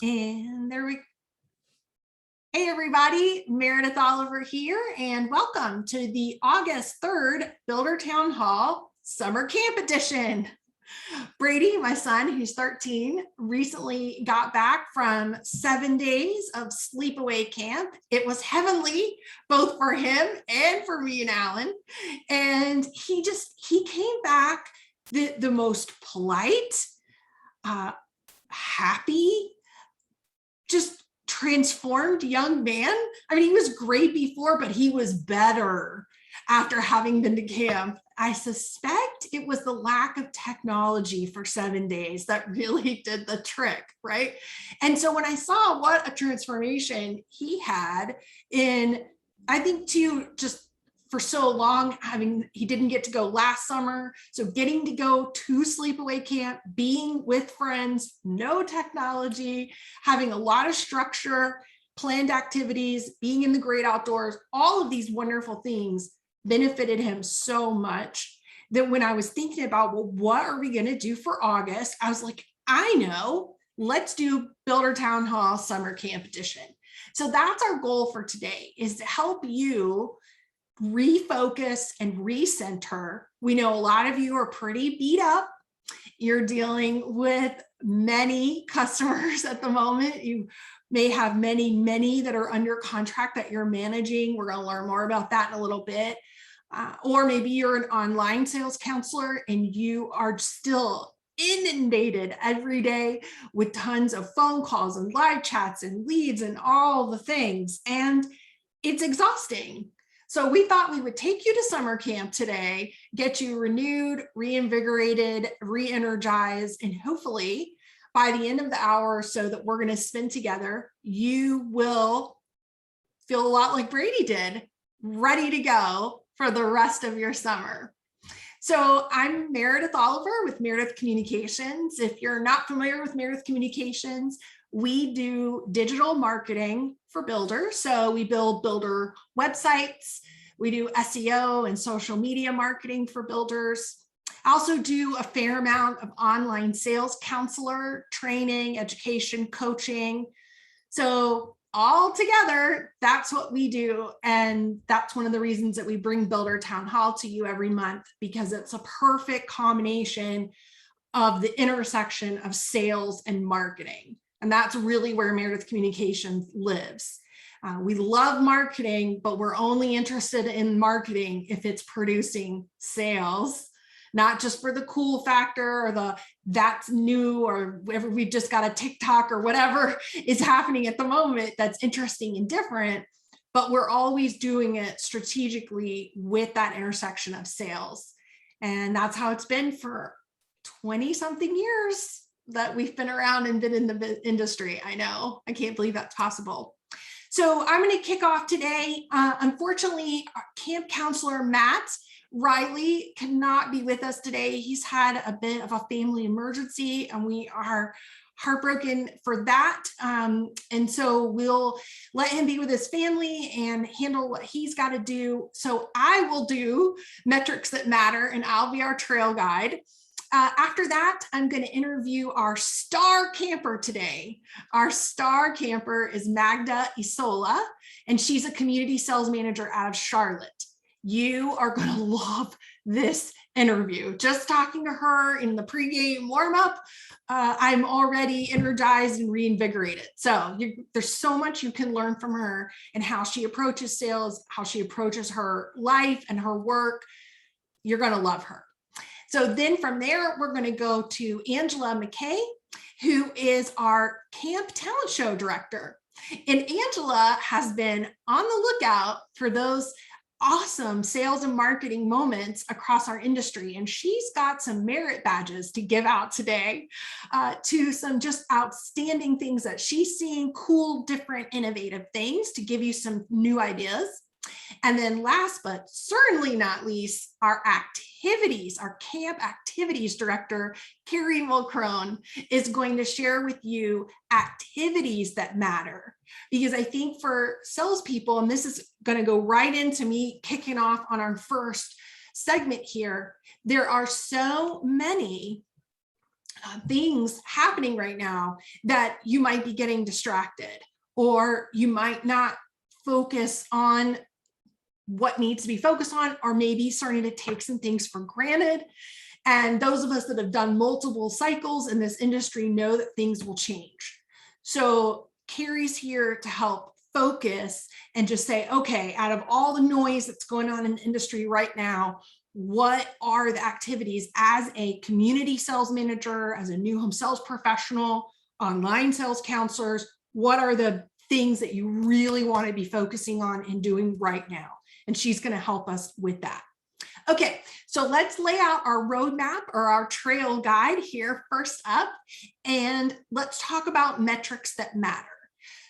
And there we go. Hey everybody, Meredith Oliver here, and welcome to the August 3rd Builder Town Hall Summer Camp Edition. Brady, my son, who's 13, recently got back from 7 days of sleepaway camp. It was heavenly, both for him and for me and Alan. And he came back the most polite, happy, just transformed young man. I mean, he was great before, but he was better after having been to camp. I suspect it was the lack of technology for 7 days that really did the trick, right? And so when I saw what a transformation he had in, I think too, just for so long, he didn't get to go last summer. So getting to go to sleepaway camp, being with friends, no technology, having a lot of structure, planned activities, being in the great outdoors, all of these wonderful things benefited him so much that when I was thinking about, well, what are we going to do for August? I was like, I know, let's do Builder Town Hall Summer Camp Edition. So that's our goal for today, is to help you refocus and recenter. We know a lot of you are pretty beat up. You're dealing with many customers at the moment. You may have many that are under contract that you're managing. We're going to learn more about that in a little bit. Or maybe you're an online sales counselor and you are still inundated every day with tons of phone calls and live chats and leads and all the things. And it's exhausting. So we thought we would take you to summer camp today, get you renewed, reinvigorated, re-energized, and hopefully by the end of the hour or so that we're going to spend together, you will feel a lot like Brady did, ready to go for the rest of your summer. So I'm Meredith Oliver with Meredith Communications. If you're not familiar with Meredith Communications, we do digital marketing for builders. So we build builder websites. We do SEO and social media marketing for builders. I also do a fair amount of online sales counselor training, education, coaching. So all together, that's what we do. And that's one of the reasons that we bring Builder Town Hall to you every month, because it's a perfect combination of the intersection of sales and marketing. And that's really where Meredith Communications lives. We love marketing, but we're only interested in marketing if it's producing sales, not just for the cool factor or the that's new or whatever. We've just got a TikTok or whatever is happening at the moment that's interesting and different, but we're always doing it strategically with that intersection of sales. And that's how it's been for 20 something years that we've been around and been in the industry. I know, I can't believe that's possible. So I'm going to kick off today. Unfortunately, our camp counselor, Matt Riley, cannot be with us today. He's had a bit of a family emergency and we are heartbroken for that. And so we'll let him be with his family and handle what he's got to do. So I will do metrics that matter and I'll be our trail guide. After that, I'm going to interview our star camper today. Our star camper is Magda Esola, and she's a community sales manager out of Charlotte. You are going to love this interview. Just talking to her in the pregame warm-up, I'm already energized and reinvigorated. So there's so much you can learn from her and how she approaches sales, how she approaches her life and her work. You're going to love her. So then from there, we're going to go to Angela McKay, who is our Camp Talent Show Director. And Angela has been on the lookout for those awesome sales and marketing moments across our industry. And she's got some merit badges to give out today to some just outstanding things that she's seeing, cool, different, innovative things to give you some new ideas. And then last, but certainly not least, our camp activities director, Kerry Mulcrone, is going to share with you activities that matter. Because I think for salespeople, and this is going to go right into me kicking off on our first segment here, there are so many things happening right now that you might be getting distracted, or you might not focus on what needs to be focused on, or maybe starting to take some things for granted. And those of us that have done multiple cycles in this industry know that things will change. So Kerry's here to help focus and just say, okay, out of all the noise that's going on in the industry right now, what are the activities as a community sales manager, as a new home sales professional, online sales counselors, what are the things that you really want to be focusing on and doing right now? And she's going to help us with that. Okay, so let's lay out our roadmap or our trail guide here first up, and let's talk about metrics that matter.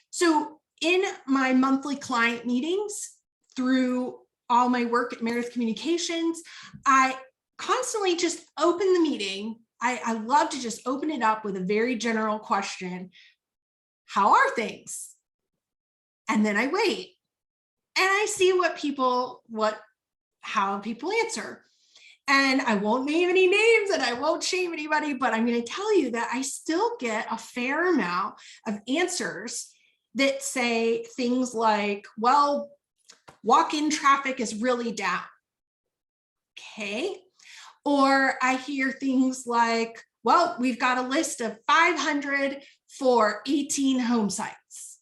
So in my monthly client meetings, through all my work at Meredith Communications, I constantly just open the meeting. I love to just open it up with a very general question. How are things? And then I wait and I see how people answer. And I won't name any names and I won't shame anybody, but I'm going to tell you that I still get a fair amount of answers that say things like, well, walk-in traffic is really down. Okay. Or I hear things like, well, we've got a list of 500 for 18 home sites.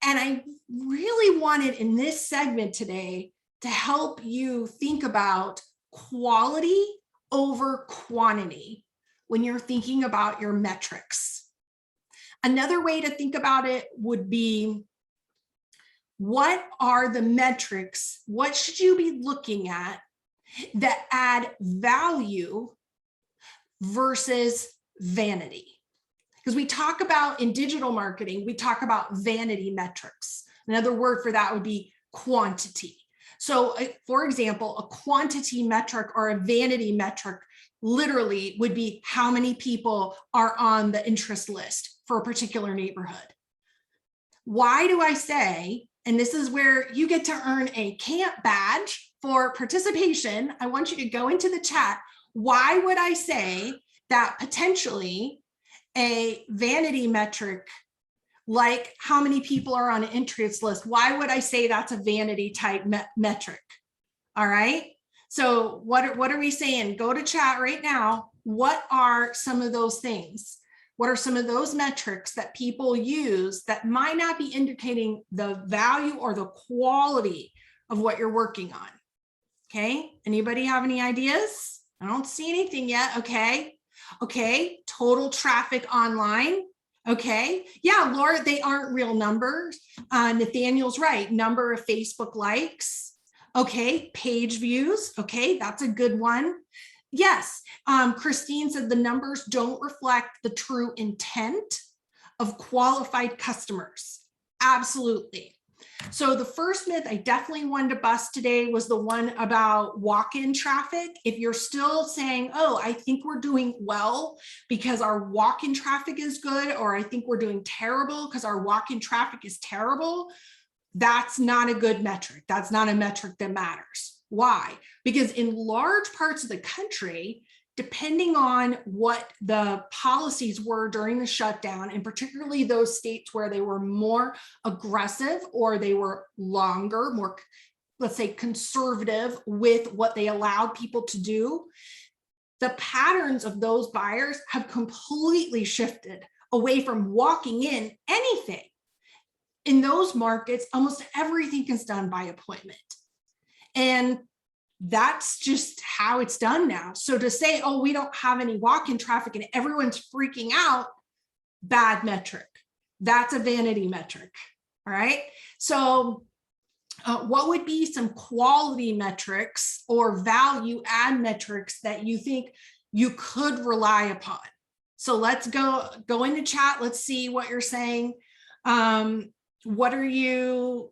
And I really wanted in this segment today to help you think about quality over quantity when you're thinking about your metrics. Another way to think about it would be, what are the metrics? What should you be looking at that add value versus vanity? Because we talk about in digital marketing, we talk about vanity metrics. Another word for that would be quantity. So for example, a quantity metric or a vanity metric literally would be how many people are on the interest list for a particular neighborhood. Why do I say, and this is where you get to earn a camp badge for participation. I want you to go into the chat. Why would I say that potentially a vanity metric, like how many people are on an interest list, why would I say that's a vanity type metric? All right. So what are we saying? Go to chat right now. What are some of those things? What are some of those metrics that people use that might not be indicating the value or the quality of what you're working on? Okay. Anybody have any ideas? I don't see anything yet. Okay. Okay. Total traffic online. Okay. Yeah, Laura, they aren't real numbers. Nathaniel's right. Number of Facebook likes. Okay. Page views. Okay. That's a good one. Yes. Christine said the numbers don't reflect the true intent of qualified customers. Absolutely. So the first myth I definitely wanted to bust today was the one about walk-in traffic. If you're still saying, oh, I think we're doing well because our walk-in traffic is good, or I think we're doing terrible because our walk-in traffic is terrible, that's not a good metric. That's not a metric that matters. Why? Because in large parts of the country, depending on what the policies were during the shutdown, and particularly those states where they were more aggressive or they were longer, more, let's say, conservative with what they allowed people to do, the patterns of those buyers have completely shifted away from walking in anything. In those markets, almost everything is done by appointment. And that's just how it's done now. So to say, oh, we don't have any walk-in traffic and everyone's freaking out, bad metric. That's a vanity metric. All right. So what would be some quality metrics or value add metrics that you think you could rely upon? So let's go into chat. Let's see what you're saying. What are you?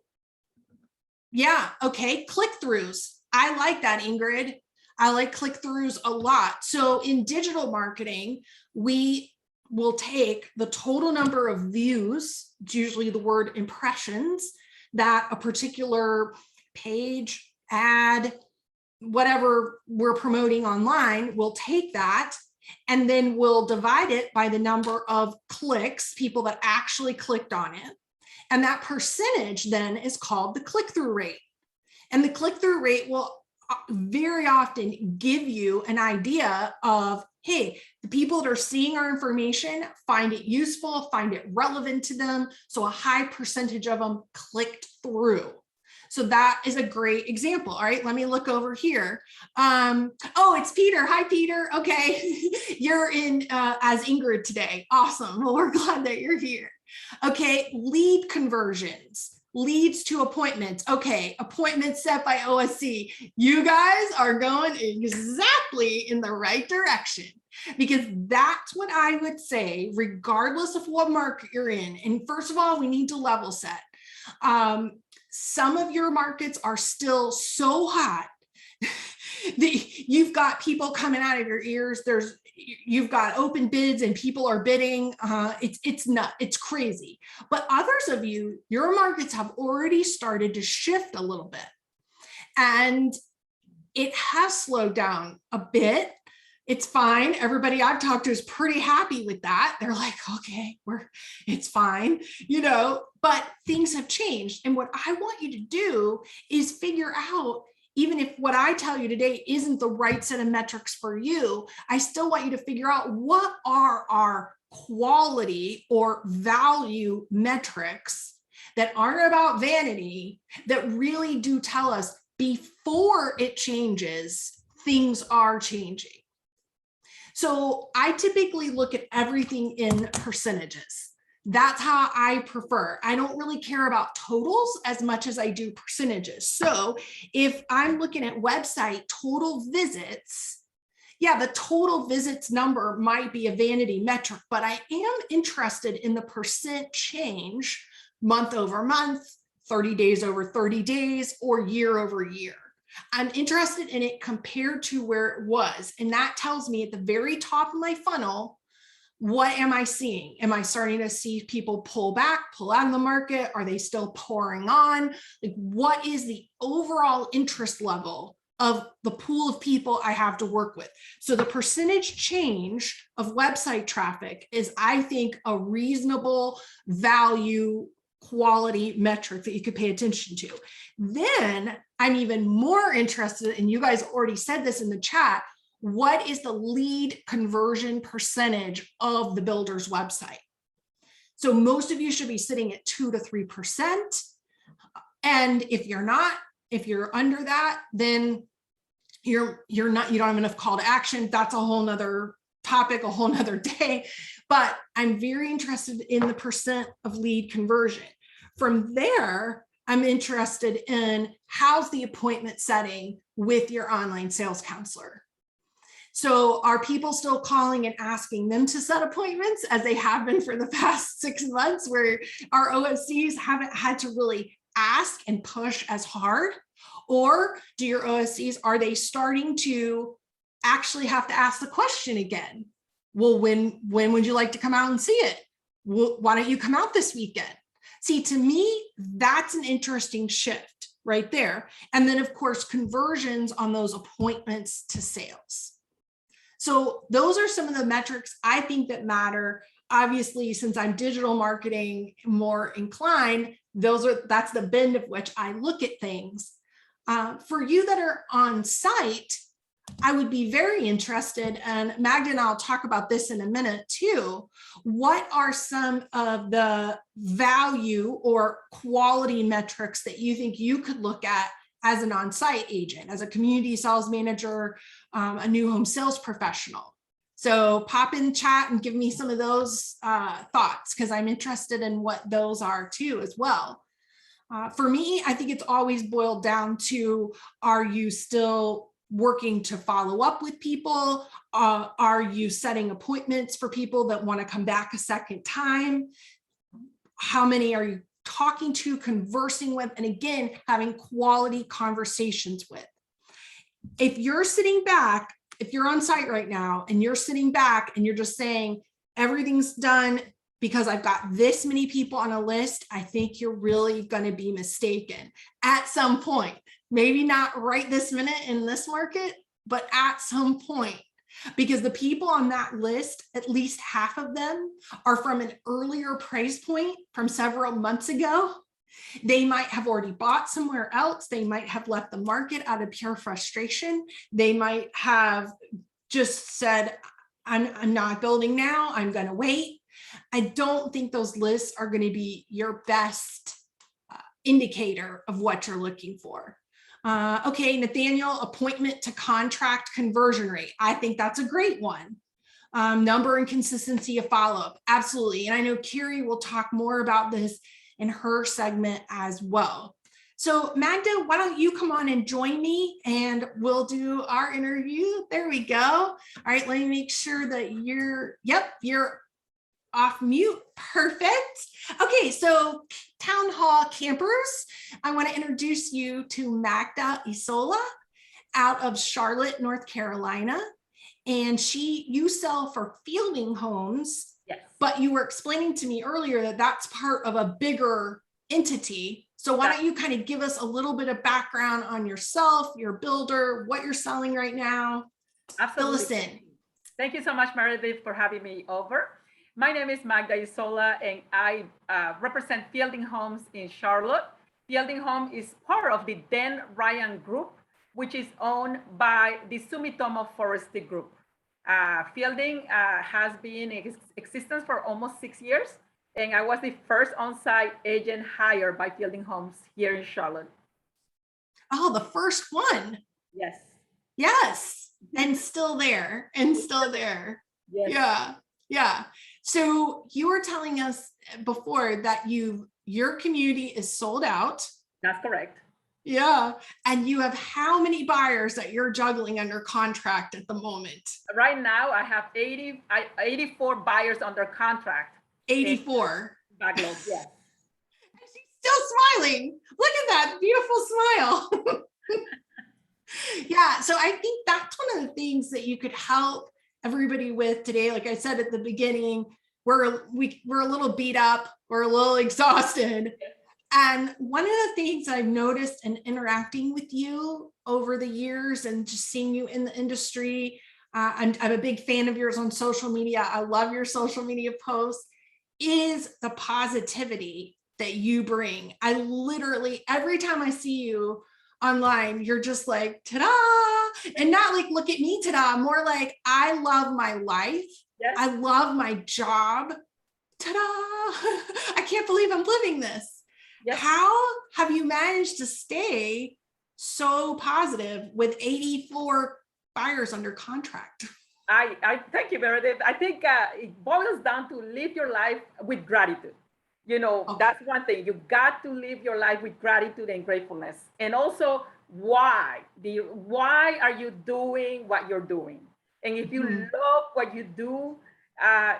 Yeah. Okay. Click-throughs. I like that, Ingrid. I like click-throughs a lot. So in digital marketing, we will take the total number of views, it's usually the word impressions, that a particular page, ad, whatever we're promoting online, we'll take that and then we'll divide it by the number of clicks, people that actually clicked on it. And that percentage then is called the click-through rate. And the click-through rate will very often give you an idea of, hey, the people that are seeing our information find it useful, find it relevant to them. So a high percentage of them clicked through. So that is a great example. All right, let me look over here. Oh, it's Peter. Hi, Peter. Okay, you're in as Ingrid today. Awesome. Well, we're glad that you're here. Okay, lead conversions. Leads to appointments. Okay, appointments set by OSC. You guys are going exactly in the right direction, because that's what I would say, regardless of what market you're in. And first of all, we need to level set. Some of your markets are still so hot that you've got people coming out of your ears. You've got open bids and people are bidding. It's nuts. It's crazy. But others of you, your markets have already started to shift a little bit, and it has slowed down a bit. It's fine. Everybody I've talked to is pretty happy with that. They're like, okay, it's fine, but things have changed. And what I want you to do is figure out, even if what I tell you today isn't the right set of metrics for you, I still want you to figure out what are our quality or value metrics that aren't about vanity, that really do tell us before it changes, things are changing. So I typically look at everything in percentages. That's how I prefer. I don't really care about totals as much as I do percentages. So if I'm looking at website total visits, yeah, the total visits number might be a vanity metric, but I am interested in the percent change month over month, 30 days over 30 days, or year over year. I'm interested in it compared to where it was. And that tells me at the very top of my funnel, what am I seeing? Am I starting to see people pull back, pull out of the market? Are they still pouring on? Like, what is the overall interest level of the pool of people I have to work with? So the percentage change of website traffic is, I think, a reasonable value quality metric that you could pay attention to. Then I'm even more interested, and you guys already said this in the chat, what is the lead conversion percentage of the builder's website? So most of you should be sitting at 2 to 3%. And if you're under that, then you don't have enough call to action. That's a whole nother topic, a whole nother day. But I'm very interested in the percent of lead conversion. From there, I'm interested in how's the appointment setting with your online sales counselor. So are people still calling and asking them to set appointments, as they have been for the past 6 months, where our OSCs haven't had to really ask and push as hard? Or do your OSCs, are they starting to actually have to ask the question again? Well, when would you like to come out and see it? Well, why don't you come out this weekend? See, to me, that's an interesting shift right there. And then, of course, conversions on those appointments to sales. So those are some of the metrics I think that matter. Obviously, since I'm digital marketing more inclined, that's the bend of which I look at things. For you that are on site, I would be very interested, and Magda and I'll talk about this in a minute too. What are some of the value or quality metrics that you think you could look at as an on-site agent, as a community sales manager, a new home sales professional? So pop in chat and give me some of those thoughts, because I'm interested in what those are too as well. For me, I think it's always boiled down to, are you still working to follow up with people? Are you setting appointments for people that want to come back a second time? How many are you talking to, conversing with, and again, having quality conversations with? If you're sitting back, if you're on site right now and you're sitting back and you're just saying everything's done because I've got this many people on a list, I think you're really going to be mistaken at some point. Maybe not right this minute in this market, but at some point. because the people on that list, at least half of them are from an earlier price point from several months ago. They might have already bought somewhere else. They might have left the market out of pure frustration. They might have just said, I'm not building now, I'm going to wait. I don't think those lists are going to be your best indicator of what you're looking for. Okay, Nathaniel, appointment to contract conversion rate. I think that's a great one. Number and consistency of follow-up. Absolutely. And I know Kerry will talk more about this in her segment as well. So Magda, why don't you come on and join me and we'll do our interview. There we go. All right, let me make sure that you're off mute. Perfect. Okay, so Town Hall campers, I want to introduce you to Magda Esola out of Charlotte, North Carolina. And you sell for Fielding Homes, yes, but you were explaining to me earlier that that's part of a bigger entity. So why don't you kind of give us a little bit of background on yourself, your builder, what you're selling right now? Absolutely. Fill us in. Thank you so much, Meredith, for having me over. My name is Magda Esola, and I represent Fielding Homes in Charlotte. Fielding Home is part of the Dan Ryan Group, which is owned by the Sumitomo Forestry Group. Fielding has been in existence for almost 6 years, and I was the first on-site agent hired by Fielding Homes here in Charlotte. Oh, the first one. Yes. Yes, and still there, and still there. Yes. Yeah, yeah. So you were telling us before that your community is sold out. That's correct. Yeah. And you have how many buyers that you're juggling under contract at the moment? Right now, I have 84 buyers under contract. 84. Backlog, yes. She's still smiling. Look at that beautiful smile. Yeah. So I think that's one of the things that you could help everybody with today. Like I said at the beginning, we're a little beat up, we're a little exhausted. And one of the things I've noticed in interacting with you over the years and just seeing you in the industry, I'm a big fan of yours on social media. I love your social media posts, is the positivity that you bring. I literally, every time I see you online, you're just like, ta-da, and not like, look at me, ta-da, more like, I love my life. Yes. I love my job. Ta-da, I can't believe I'm living this. Yes. How have you managed to stay so positive with 84 buyers under contract? I thank you, Meredith. I think it boils down to live your life with gratitude. You know, okay. That's one thing. You got to live your life with gratitude and gratefulness. And also, why are you doing what you're doing? And if you love what you do,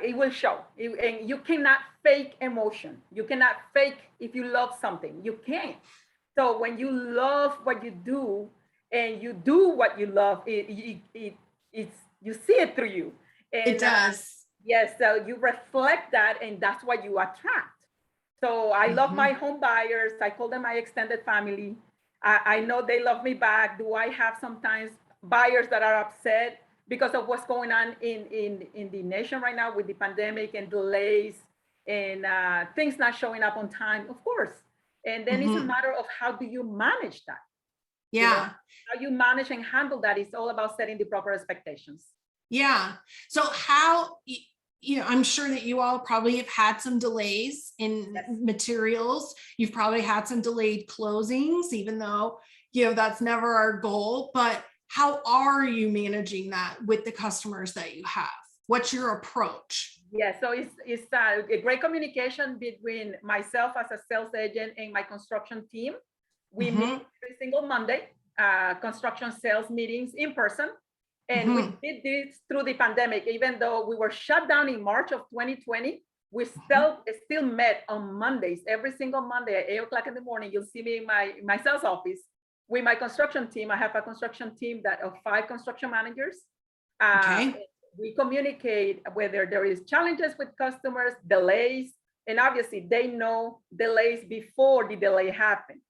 it will show. And you cannot fake emotion. You cannot fake if you love something. You can't. So when you love what you do and you do what you love, it's you see it through you. And, it does. Yes. So you reflect that, and that's what you attract. So I love my home buyers. I call them my extended family. I know they love me back. Do I have sometimes buyers that are upset because of what's going on in the nation right now with the pandemic and delays and things not showing up on time? Of course. And then it's a matter of how do you manage that? Yeah. You know, how you manage and handle that is all about setting the proper expectations. Yeah. So how, I'm sure that you all probably have had some delays in materials. You've probably had some delayed closings, even though, that's never our goal. But how are you managing that with the customers that you have? What's your approach? Yeah, so it's a great communication between myself as a sales agent and my construction team. We meet every single Monday, construction sales meetings in person. And we did this through the pandemic. Even though we were shut down in March of 2020, we still met on Mondays. Every single Monday at 8 o'clock in the morning, you'll see me in my sales office with my construction team. I have a construction team of 5 construction managers. We communicate whether there is challenges with customers, delays, and obviously they know delays before the delay happened.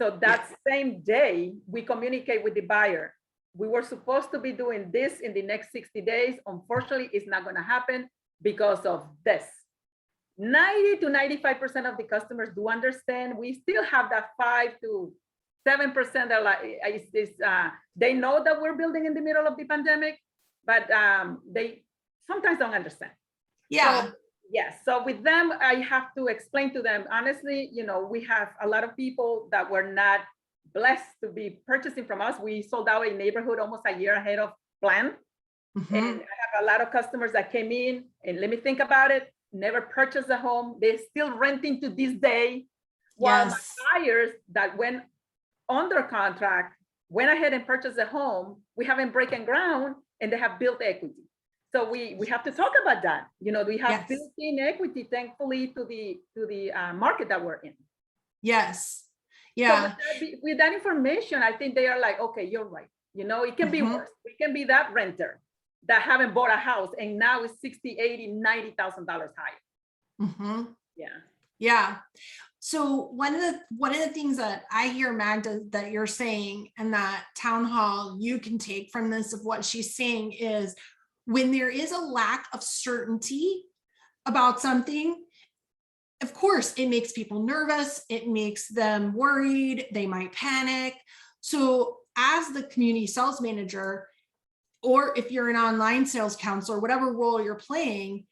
So that same day, we communicate with the buyer. we were supposed to be doing this in the next 60 days. Unfortunately, it's not going to happen because of this. 90 to 95% of the customers do understand. We still have that 5 to 7% that like they know that we're building in the middle of the pandemic, but they sometimes don't understand. Yeah. So, yes. So with them, I have to explain to them, honestly, you know, we have a lot of people that were not blessed to be purchasing from us. We sold out a neighborhood almost a year ahead of plan. Mm-hmm. And I have a lot of customers that came in and let me think about it, never purchased a home. They're still renting to this day. While Yes. my buyers that went under contract, went ahead and purchased a home, we haven't broken ground and they have built equity. So we have to talk about that. You know, we have Yes. built-in equity, thankfully, to the market that we're in. Yes. Yeah. So with that information, I think they are like, okay, you're right. You know, it can be worse. We can be that renter that haven't bought a house and now it's $60,000, $80,000, $90,000 higher. Mm-hmm. Yeah. Yeah. So one of the things that I hear, Magda, that you're saying, and that town hall you can take from this of what she's saying is when there is a lack of certainty about something, of course, it makes people nervous. It makes them worried. They might panic. So as the community sales manager, or if you're an online sales counselor, whatever role you're playing,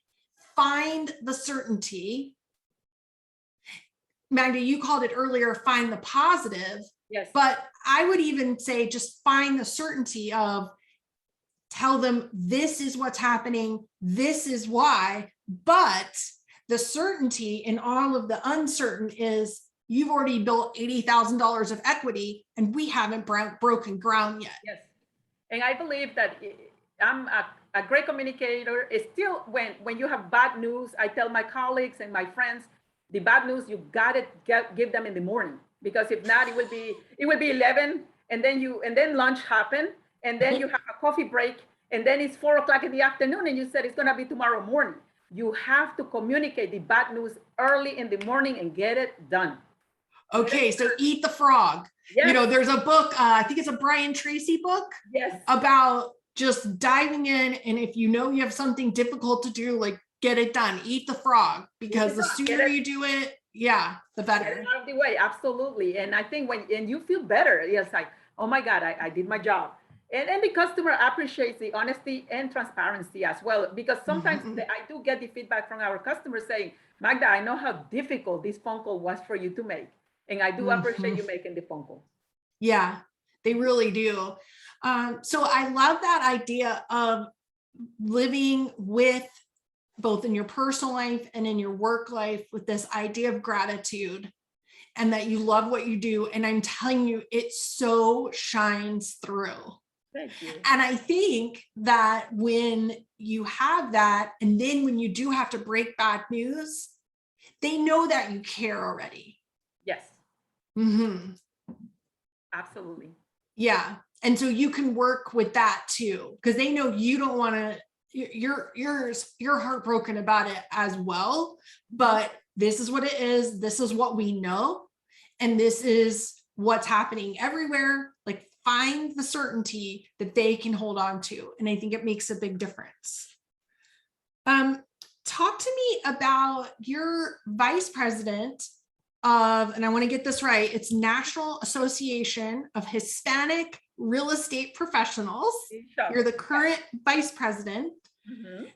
find the certainty. Magda, you called it earlier, find the positive. Yes. But I would even say just find the certainty of, tell them this is what's happening, this is why, but the certainty in all of the uncertain is you've already built $80,000 of equity and we haven't broken ground yet. Yes. And I believe that I'm a great communicator. It's still when you have bad news, I tell my colleagues and my friends, the bad news, you got to give them in the morning, because if not, it will be 11 and then lunch happen. And then you have a coffee break and then it's 4 o'clock in the afternoon and you said it's going to be tomorrow morning. You have to communicate the bad news early in the morning and get it done. Okay, so eat the frog. Yes. You know, there's a book, I think it's a Brian Tracy book. Yes. About just diving in. And if you know you have something difficult to do, like get it done, eat the frog, because the sooner you do it, yeah, the better. Get it out of the way, absolutely. And I think and you feel better, it's like, oh my God, I did my job. And the customer appreciates the honesty and transparency as well, because sometimes I do get the feedback from our customers saying, Magda, I know how difficult this phone call was for you to make. And I do appreciate you making the phone call. Yeah, they really do. So I love that idea of living with, both in your personal life and in your work life, with this idea of gratitude and that you love what you do. And I'm telling you, it so shines through. Thank you. And I think that when you have that, and then when you do have to break bad news, they know that you care already. Yes. Mm-hmm. Absolutely. Yeah. And so you can work with that too, because they know you don't want to, you're heartbroken about it as well, but this is what it is. This is what we know. And this is what's happening everywhere. Like, find the certainty that they can hold on to. And I think it makes a big difference. Talk to me about your vice president of, and I want to get this right, it's National Association of Hispanic Real Estate Professionals. You're the current vice president,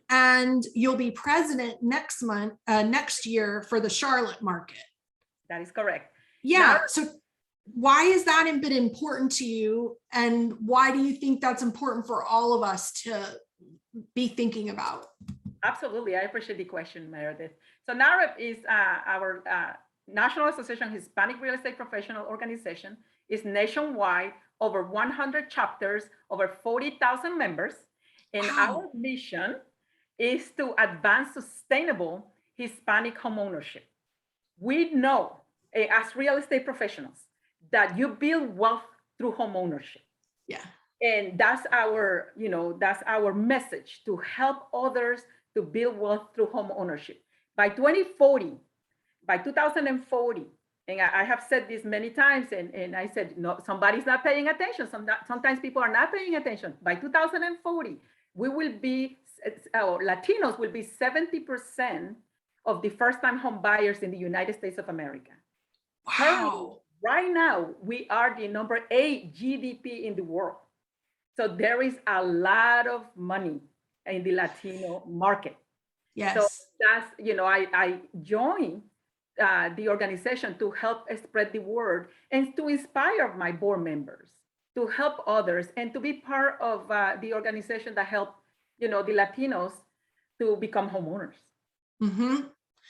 and you'll be president next year for the Charlotte market. That is correct. Yeah. So why has that been important to you? And why do you think that's important for all of us to be thinking about? Absolutely. I appreciate the question, Meredith. So NAREP is our National Association of Hispanic Real Estate Professional Organization. Is nationwide, over 100 chapters, over 40,000 members. And our mission is to advance sustainable Hispanic homeownership. We know as real estate professionals that you build wealth through homeownership. Yeah. And that's our message, to help others to build wealth through home ownership. By 2040, And I have said this many times, and I said, no, somebody's not paying attention. Sometimes people are not paying attention. By 2040, we will be, Latinos will be 70% of the first-time home buyers in the United States of America. Currently, Wow. right now, we are the number 8 GDP in the world. So there is a lot of money in the Latino market. So Yes. that's, I joined the organization to help spread the word and to inspire my board members, to help others, and to be part of the organization that help, the Latinos to become homeowners. Mm-hmm.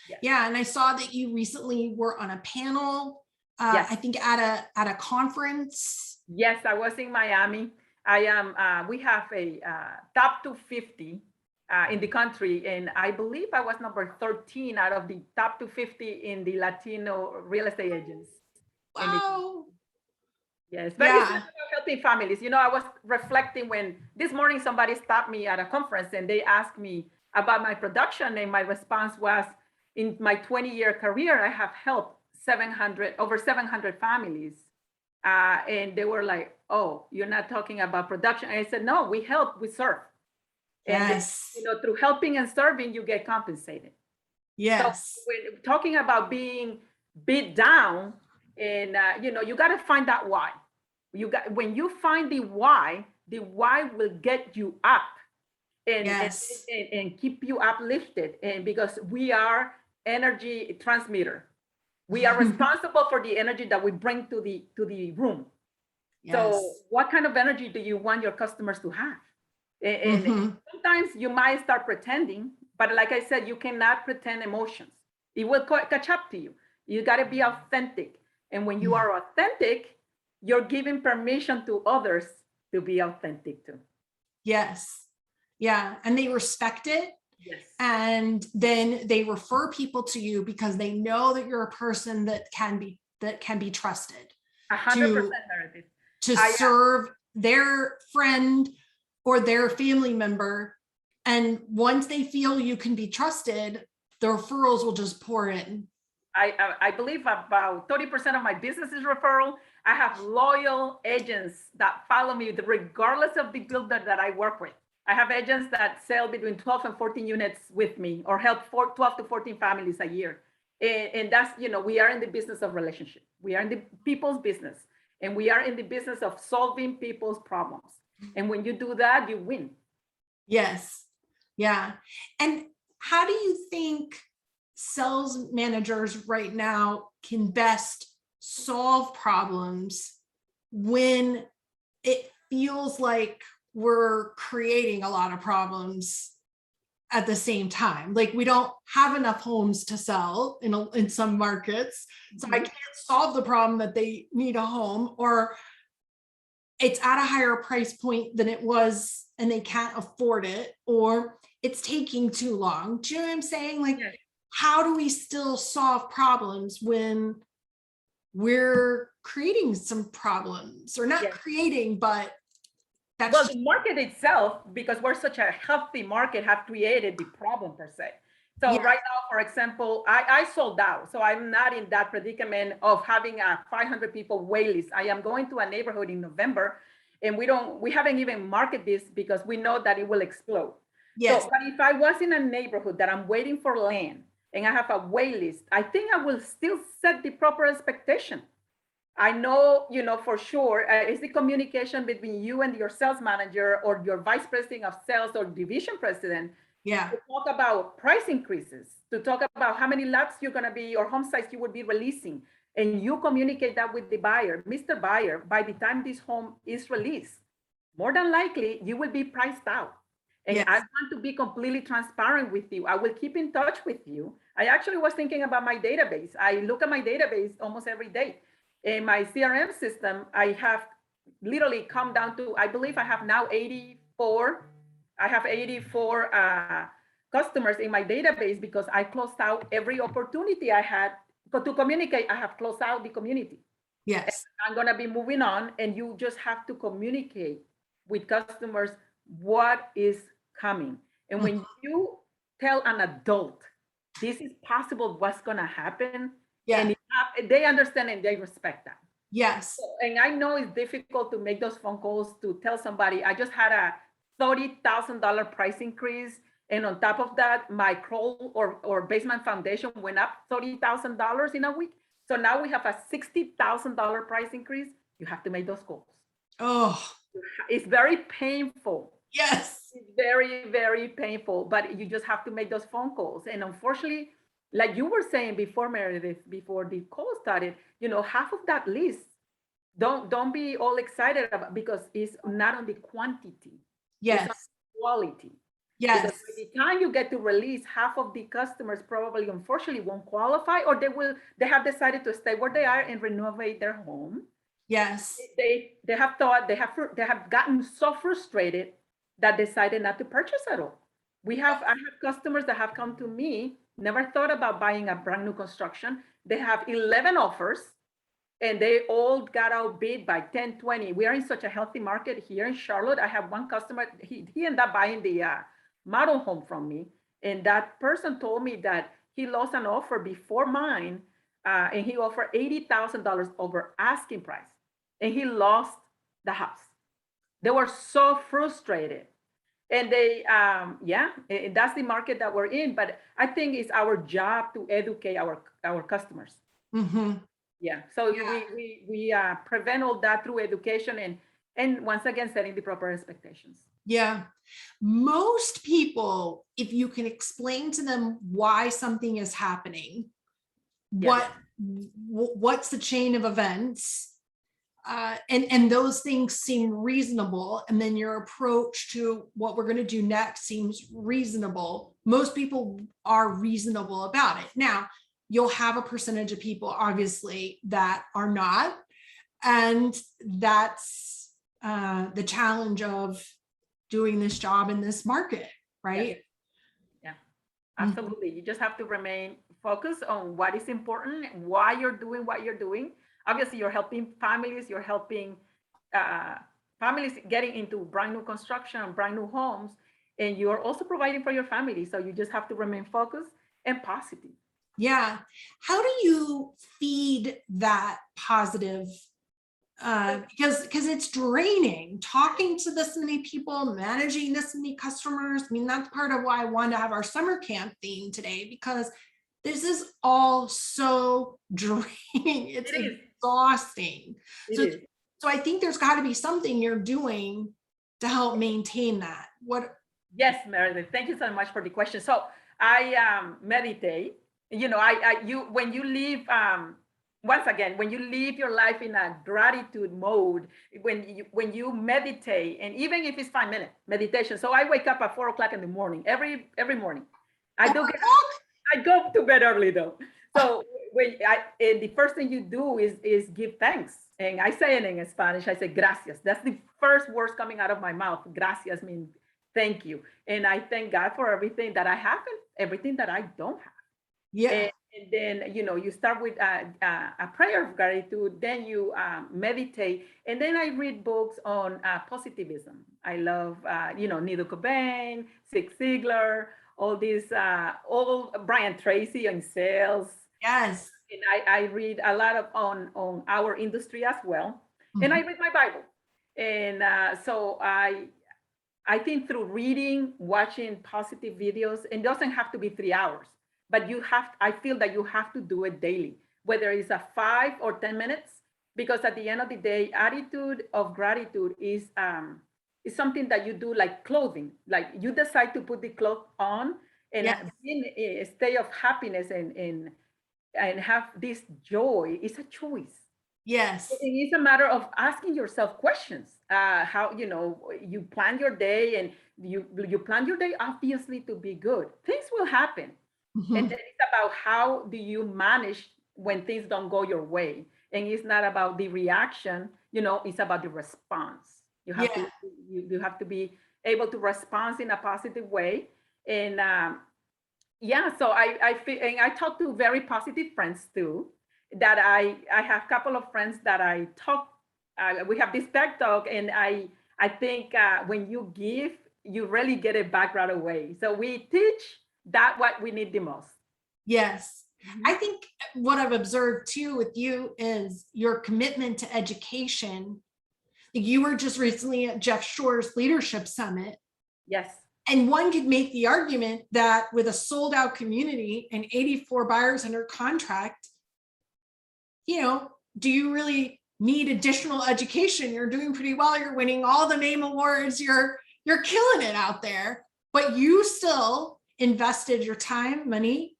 Yes. Yeah, and I saw that you recently were on a panel. Yes. I think at a conference. Yes, I was in Miami. I am. We have a top 250 in the country, and I believe I was number 13 out of the top 250 in the Latino real estate agents. Wow. Yes, but it's about helping families. I was reflecting when this morning somebody stopped me at a conference and they asked me about my production, and my response was, in my 20-year career, I have helped over 700 families. And they were like, "Oh, you're not talking about production." And I said, "No, we help, we serve." Yes. And through helping and serving, you get compensated. Yes. So when talking about being beat down, and you got to find that why. When you find the why will get you up and, yes. and keep you uplifted. And because we are energy transmitter, we are responsible for the energy that we bring to the room. Yes. So what kind of energy do you want your customers to have? And sometimes you might start pretending, but like I said, you cannot pretend emotions. It will catch up to you. You got to be authentic. And when you are authentic, you're giving permission to others to be authentic too. Yes. Yeah. And they respect it. Yes. And then they refer people to you because they know that you're a person that can be trusted. 100%, Meredith. To serve their friend or their family member. And once they feel you can be trusted, the referrals will just pour in. I believe about 30% of my business is referral. I have loyal agents that follow me regardless of the builder that I work with. I have agents that sell between 12 and 14 units with me or help 12 to 14 families a year. And that's, we are in the business of relationship. We are in the people's business, and we are in the business of solving people's problems. And when you do that, you win. Yes. Yeah. And how do you think sales managers right now can best solve problems when it feels like we're creating a lot of problems at the same time? Like, we don't have enough homes to sell in some markets. So I can't solve the problem that they need a home, or it's at a higher price point than it was and they can't afford it, or it's taking too long. Do you know what I'm saying? Like, yes. How do we still solve problems when we're creating some problems, or not yes. creating, but that's well, the market itself, because we're such a healthy market, have created the problem per se. So yes. Right now, for example, I sold out. So I'm not in that predicament of having a 500 people wait list. I am going to a neighborhood in November, and we haven't even marketed this because we know that it will explode. Yes. So, but if I was in a neighborhood that I'm waiting for land and I have a wait list, I think I will still set the proper expectation. I know, for sure, it's the communication between you and your sales manager or your vice president of sales or division president. Yeah. To talk about price increases, to talk about how many lots you're going to be or home sites you will be releasing. And you communicate that with the buyer. Mr. Buyer, by the time this home is released, more than likely you will be priced out. And yes. I want to be completely transparent with you. I will keep in touch with you. I actually was thinking about my database. I look at my database almost every day. In my CRM system, I have literally come down to, I believe I have now 84. I have 84 customers in my database because I closed out every opportunity I had to communicate. I have closed out the community. Yes. And I'm going to be moving on, and you just have to communicate with customers what is coming. And when you tell an adult, this is possible, what's going to happen, yes. And it they understand and they respect that. Yes. And I know it's difficult to make those phone calls to tell somebody, I just had a $30,000 price increase. And on top of that, my crawl or basement foundation went up $30,000 in a week. So now we have a $60,000 price increase. You have to make those calls. Oh, It's very painful. yes. It's very, very painful, but you just have to make those phone calls. And unfortunately, like you were saying before, Meredith, before the call started, half of that list, don't be all excited about, because it's not on the quantity. It's on Yes. quality. Yes. Because by the time you get to release, half of the customers probably, unfortunately, won't qualify, or they have decided to stay where they are and renovate their home. Yes. They have thought, they have gotten so frustrated that decided not to purchase at all. I have customers that have come to me, never thought about buying a brand new construction. They have 11 offers and they all got outbid by 10, 20. We are in such a healthy market here in Charlotte. I have one customer, he ended up buying the model home from me. And that person told me that he lost an offer before mine, and he offered $80,000 over asking price. And he lost the house. They were so frustrated. And that's the market that we're in. But I think it's our job to educate our customers. Mm-hmm. Yeah. So we prevent all that through education and once again, setting the proper expectations. Yeah. Most people, if you can explain to them why something is happening, what's the chain of events, and those things seem reasonable, and then your approach to what we're going to do next seems reasonable. Most people are reasonable about it. Now, you'll have a percentage of people, obviously, that are not, and that's the challenge of doing this job in this market, right? Yeah, absolutely. You just have to remain focused on what is important, why you're doing what you're doing. Obviously, you're helping families, you're helping families getting into brand new construction, brand new homes, and you're also providing for your family. So you just have to remain focused and positive. Yeah. How do you feed that positive? Because it's draining talking to this many people, managing this many customers. I mean, that's part of why I wanted to have our summer camp theme today, because this is all so draining. It's exhausting. So I think there's got to be something you're doing to help maintain that. Yes, Meredith, thank you so much for the question. So I meditate. When you leave, once again, when you live your life in a gratitude mode, when you meditate, and even if it's 5-minute meditation. So I wake up at 4 o'clock in the morning, every morning. I go to bed early though. So the first thing you do is give thanks. And I say it in Spanish, I say gracias. That's the first words coming out of my mouth. Gracias means thank you. And I thank God for everything that I have and everything that I don't have. Yeah. And then, you start with a prayer of gratitude, then you meditate. And then I read books on positivism. I love, Nido Cobain, Zig Ziglar, all these, all Brian Tracy on sales. Yes. And I read a lot on our industry as well. Mm-hmm. And I read my Bible. And so I think through reading, watching positive videos, it doesn't have to be 3 hours, but I feel that you have to do it daily, whether it's a 5 or 10 minutes, because at the end of the day, attitude of gratitude is something that you do like clothing. Like you decide to put the clothes on and be in a state of happiness and have this joy. It's a choice. Yes. It is a matter of asking yourself questions. How, you plan your day, and you plan your day obviously to be good. Things will happen. Mm-hmm. And then it's about how do you manage when things don't go your way. And it's not about the reaction, it's about the response. You have to be able to respond in a positive way. And so I feel, and I talk to very positive friends too, that I have a couple of friends that I talk, we have this pep talk, and I think when you give, you really get it back right away. So we teach that what we need the most. Yes. I think what I've observed too with you is your commitment to education. You were just recently at Jeff Shore's Leadership Summit. Yes. And one could make the argument that with a sold out community and 84 buyers under contract, do you really need additional education? You're doing pretty well. You're winning all the name awards. You're killing it out there, but you still invested your time, money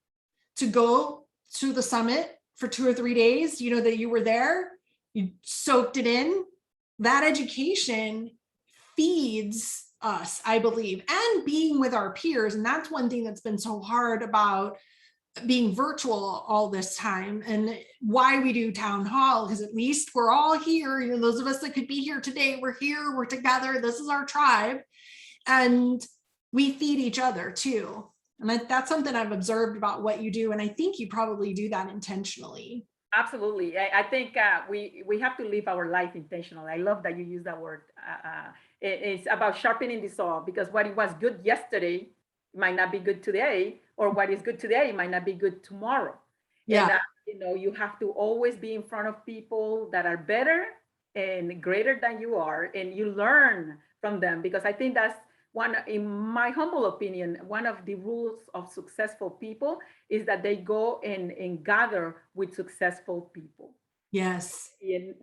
to go to the summit for 2 or 3 days, that you were there, you soaked it in. That education feeds us, I believe, and being with our peers. And that's one thing that's been so hard about being virtual all this time, and why we do town hall, because at least we're all here. Those of us that could be here today, we're here, we're together. This is our tribe, and we feed each other too. And that's something I've observed about what you do. And I think you probably do that intentionally. Absolutely. I think we have to live our life intentionally. I love that you use that word. It's about sharpening the saw, because what was good yesterday might not be good today, or what is good today might not be good tomorrow. Yeah. And, you have to always be in front of people that are better and greater than you are, and you learn from them, because I think that's one, in my humble opinion, one of the rules of successful people is that they go and gather with successful people. Yes. And,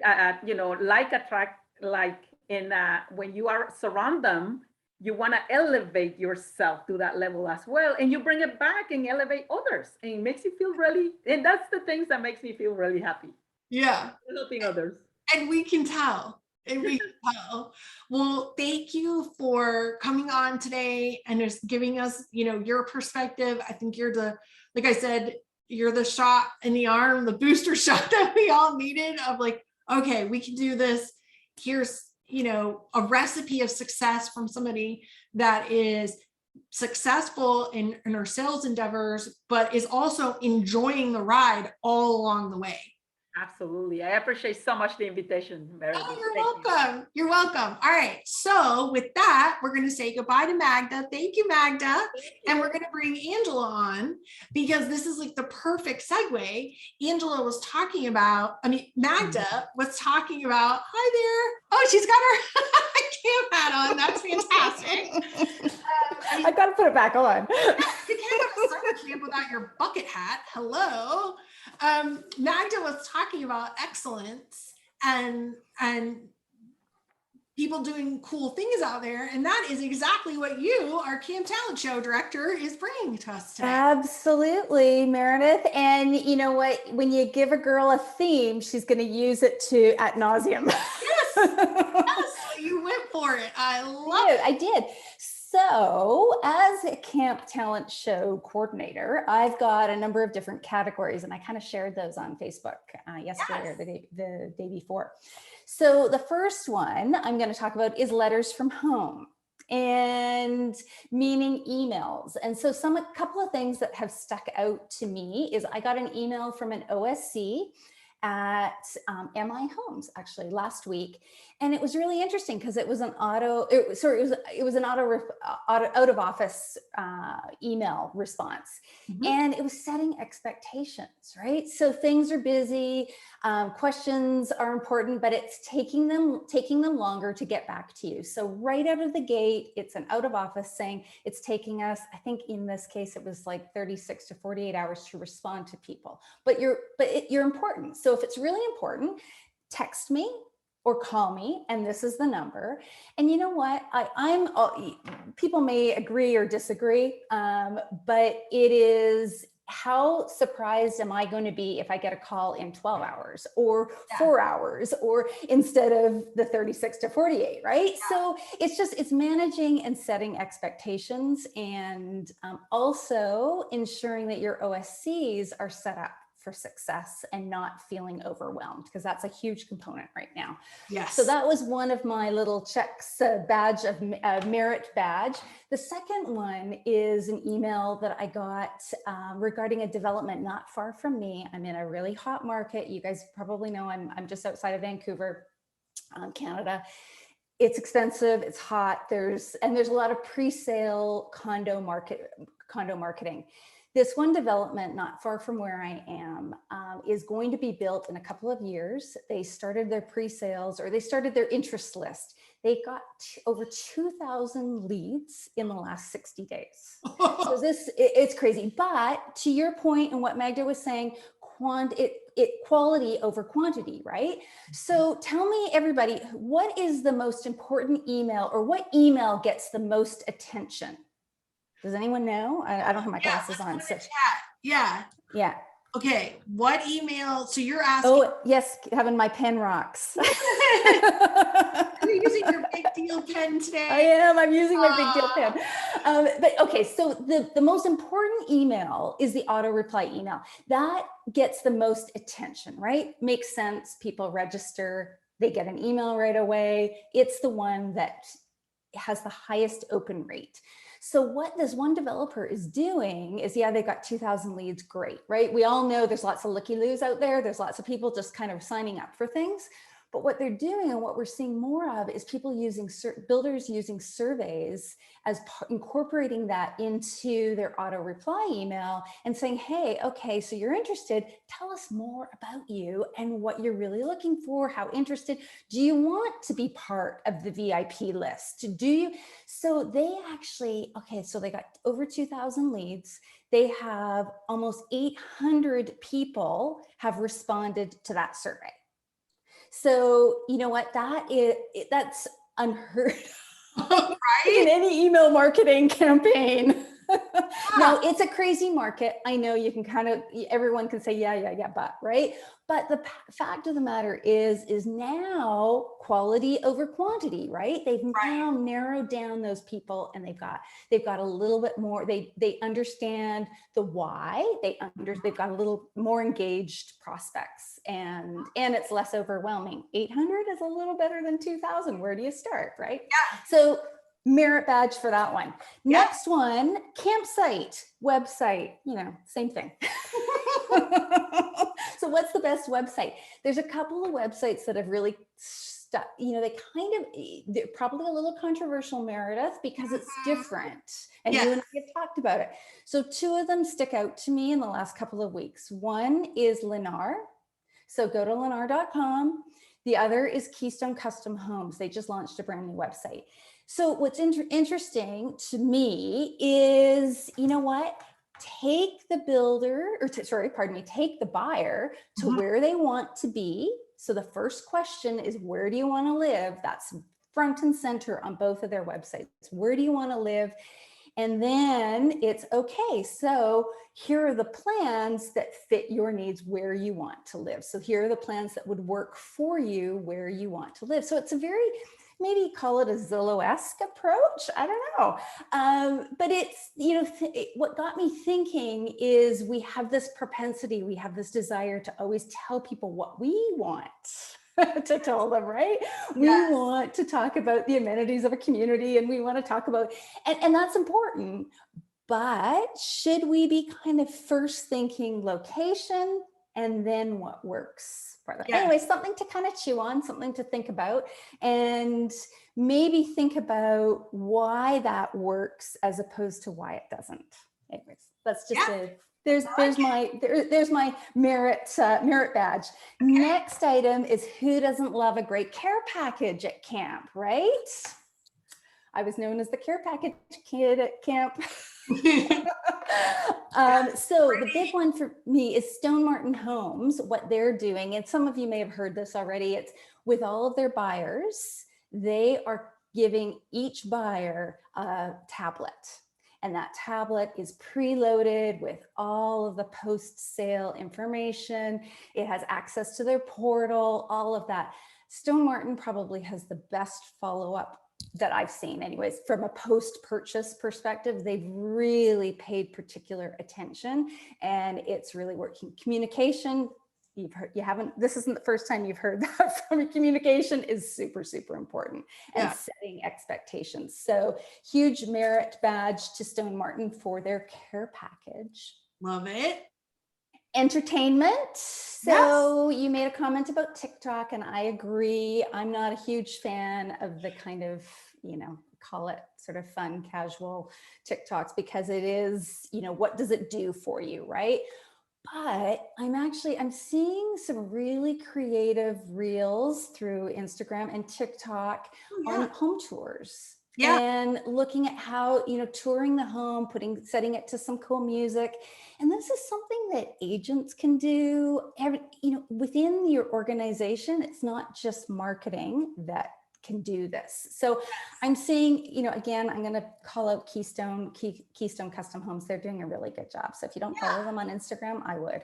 like attract like, and when you are surround them, you want to elevate yourself to that level as well, and you bring it back and elevate others, and it makes you feel really, and that's the things that makes me feel really happy. Yeah. Helping others. And we can tell. Well, thank you for coming on today and just giving us, your perspective. I think like I said, you're the shot in the arm, the booster shot that we all needed of like, okay, we can do this. Here's, a recipe of success from somebody that is successful in her sales endeavors, but is also enjoying the ride all along the way. Absolutely. I appreciate so much the invitation, Meredith. Oh, you're welcome. You're welcome. All right. So with that, we're going to say goodbye to Magda. Thank you, Magda. And we're going to bring Angela on, because this is like the perfect segue. Angela was talking about, Magda was talking about, hi there. Oh, she's got her camp hat on. That's fantastic. I've got to put it back on. You can't have a summer camp without your bucket hat. Hello. Magda was talking about excellence and people doing cool things out there. And that is exactly what you, our Camp Talent Show director, is bringing to us today. Absolutely, Meredith. And you know what? When you give a girl a theme, she's going to use it ad nauseum. Yes, you went for it. I love it. I did. So as a Camp Talent Show coordinator, I've got a number of different categories, and I kind of shared those on Facebook yesterday or the day before. So the first one I'm going to talk about is letters from home, and meaning emails. And so a couple of things that have stuck out to me is I got an email from an OSC at MI Homes actually last week, and it was really interesting because it was an out of office email response, and it was setting expectations, right? So things are busy, questions are important, but it's taking them longer to get back to you. So right out of the gate, it's an out of office saying it's taking us, I think in this case it was like 36 to 48 hours to respond to people, but you're important. So if it's really important, text me or call me, and this is the number. And you know what? People may agree or disagree, but it is, how surprised am I going to be if I get a call in 12 hours or 4 hours, or instead of the 36 to 48, right? Yeah. So it's managing and setting expectations, and also ensuring that your OSCs are set up for success and not feeling overwhelmed, because that's a huge component right now. Yes. So that was one of my little checks, badge of merit badge. The second one is an email that I got regarding a development not far from me. I'm in a really hot market. You guys probably know I'm just outside of Vancouver, Canada. It's expensive, it's hot. There's a lot of pre-sale condo marketing. This one development not far from where I am is going to be built in a couple of years. They started their pre-sales, or they started their interest list. They got over 2,000 leads in the last 60 days. So it's crazy. But to your point and what Magda was saying, quality over quantity, right? So tell me, everybody, what is the most important email, or what email gets the most attention? Does anyone know? I don't have my glasses on. So. Yeah. Okay. What email? So you're asking. Oh, yes. Having my pen rocks. Are you using your big deal pen today? I am. I'm using my big deal pen. But okay. So the most important email is the auto reply email. That gets the most attention, right? Makes sense. People register. They get an email right away. It's the one that has the highest open rate. So what this one developer is doing is, yeah, they got 2,000 leads, great, right? We all know there's lots of looky-loos out there. There's lots of people just kind of signing up for things. But what they're doing, and what we're seeing more of, is people using builders using surveys as incorporating that into their auto reply email and saying, hey, okay, so you're interested, tell us more about you and what you're really looking for, how interested, do you want to be part of the VIP list? Do you? So they actually, okay, so they got over 2,000 leads. They have almost 800 people have responded to that survey. So you know what, that's unheard of, right? In any email marketing campaign. Now, it's a crazy market. I know you can everyone can say, yeah, but, right? But the fact of the matter is now quality over quantity, right? They've now narrowed down those people, and they've got a little bit more, they understand the why, they've got a little more engaged prospects, and it's less overwhelming. 800 is a little better than 2,000. Where do you start, right? Yeah. So merit badge for that one. Next one, campsite, website, same thing. So what's the best website? There's a couple of websites that have really stuck, they're probably a little controversial, Meredith, because it's different. And you and I have talked about it. So two of them stick out to me in the last couple of weeks. One is Lennar. So go to lennar.com. The other is Keystone Custom Homes. They just launched a brand new website. So what's interesting to me is, take the take the buyer to where they want to be. So the first question is, where do you want to live? That's front and center on both of their websites. Where do you want to live? And then it's, okay, so here are the plans that fit your needs where you want to live. So here are the plans that would work for you where you want to live. So it's a very, maybe call it a Zillow-esque approach. I don't know. But it's, what got me thinking is we have this propensity, we have this desire to always tell people what we want to tell them, right? We want to talk about the amenities of a community, and we want to talk about, and that's important. But should we be kind of first thinking location and then what works for them? Anyway, something to kind of chew on, something to think about, and maybe think about why that works as opposed to why it doesn't. Anyways, that's just there's my merit badge. Next item is, who doesn't love a great care package at camp, right? I was known as the care package kid at camp. So the big one for me is Stone Martin Homes, what they're doing. And some of you may have heard this already. It's with all of their buyers, they are giving each buyer a tablet. And that tablet is preloaded with all of the post-sale information. It has access to their portal, all of that. Stone Martin probably has the best follow-up that I've seen anyways. From a post-purchase perspective, they've really paid particular attention, and it's really working. Communication, this isn't the first time you've heard that from me. Communication is super, super important, and setting expectations. So huge merit badge to Stone Martin for their care package. Love it. Entertainment. So you made a comment about TikTok, and I agree. I'm not a huge fan of the kind of, call it sort of fun, casual TikToks, because it is, what does it do for you, right? But I'm seeing some really creative reels through Instagram and TikTok on home tours. Yeah. And looking at how, touring the home, setting it to some cool music. And this is something that agents can do, within your organization. It's not just marketing that can do this. So I'm seeing, again, I'm going to call out Keystone Custom Homes. They're doing a really good job. So if you don't follow them on Instagram, I would.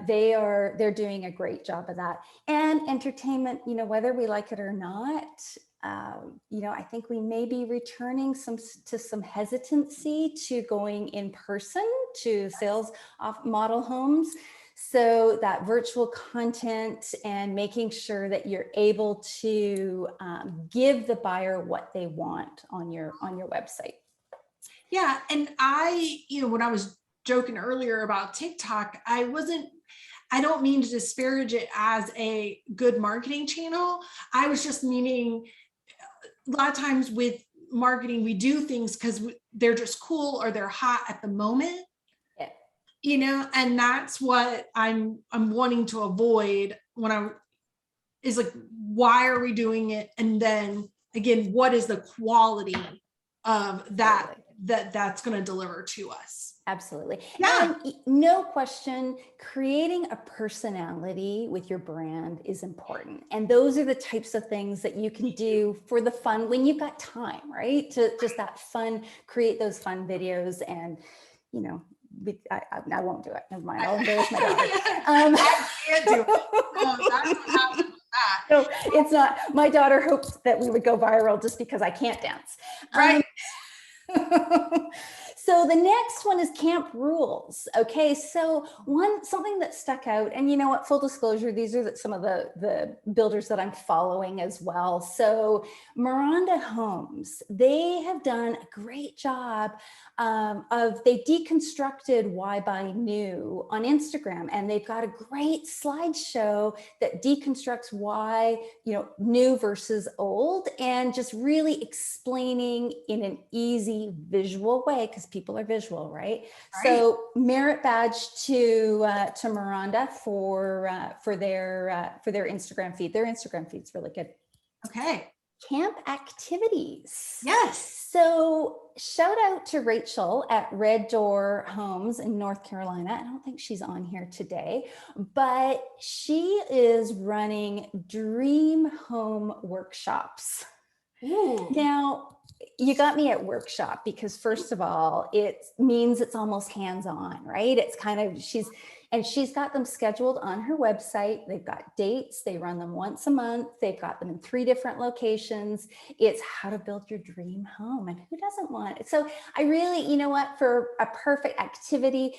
They're doing a great job of that. And entertainment, whether we like it or not, I think we may be returning to some hesitancy to going in person to sales off model homes. So that virtual content and making sure that you're able to give the buyer what they want on your website. Yeah. And when I was joking earlier about TikTok, I don't mean to disparage it as a good marketing channel. I was just meaning a lot of times with marketing, we do things because they're just cool or they're hot at the moment. And that's what I'm wanting to avoid is like, why are we doing it? And then again, what is the quality of that's going to deliver to us? Absolutely. Yeah. And no question, creating a personality with your brand is important. And those are the types of things that you can do for the fun when you've got time, right? To just that fun, create those fun videos. And, I won't do it. Never mind. I'll embarrass my daughter. I can't do it. No, that's what happens with that. No, it's not. My daughter hopes that we would go viral just because I can't dance. Right. So the next one is camp rules. Okay, so something that stuck out, and you know what, full disclosure, these are some of the builders that I'm following as well. So Miranda Homes, they have done a great job they deconstructed why buy new on Instagram, and they've got a great slideshow that deconstructs why, new versus old, and just really explaining in an easy visual way, because people are visual, right? So merit badge to Miranda for their Instagram feed. Their Instagram feed's really good. Okay. Camp activities. Yes. So shout out to Rachel at Red Door Homes in North Carolina. I don't think she's on here today, but she is running dream home workshops. Ooh. Now, you got me at workshop because, first of all, it means it's almost hands-on, right? It's kind of, she's got them scheduled on her website. They've got dates. They run them once a month. They've got them in 3 different locations. It's how to build your dream home, and who doesn't want it? So I really, for a perfect activity,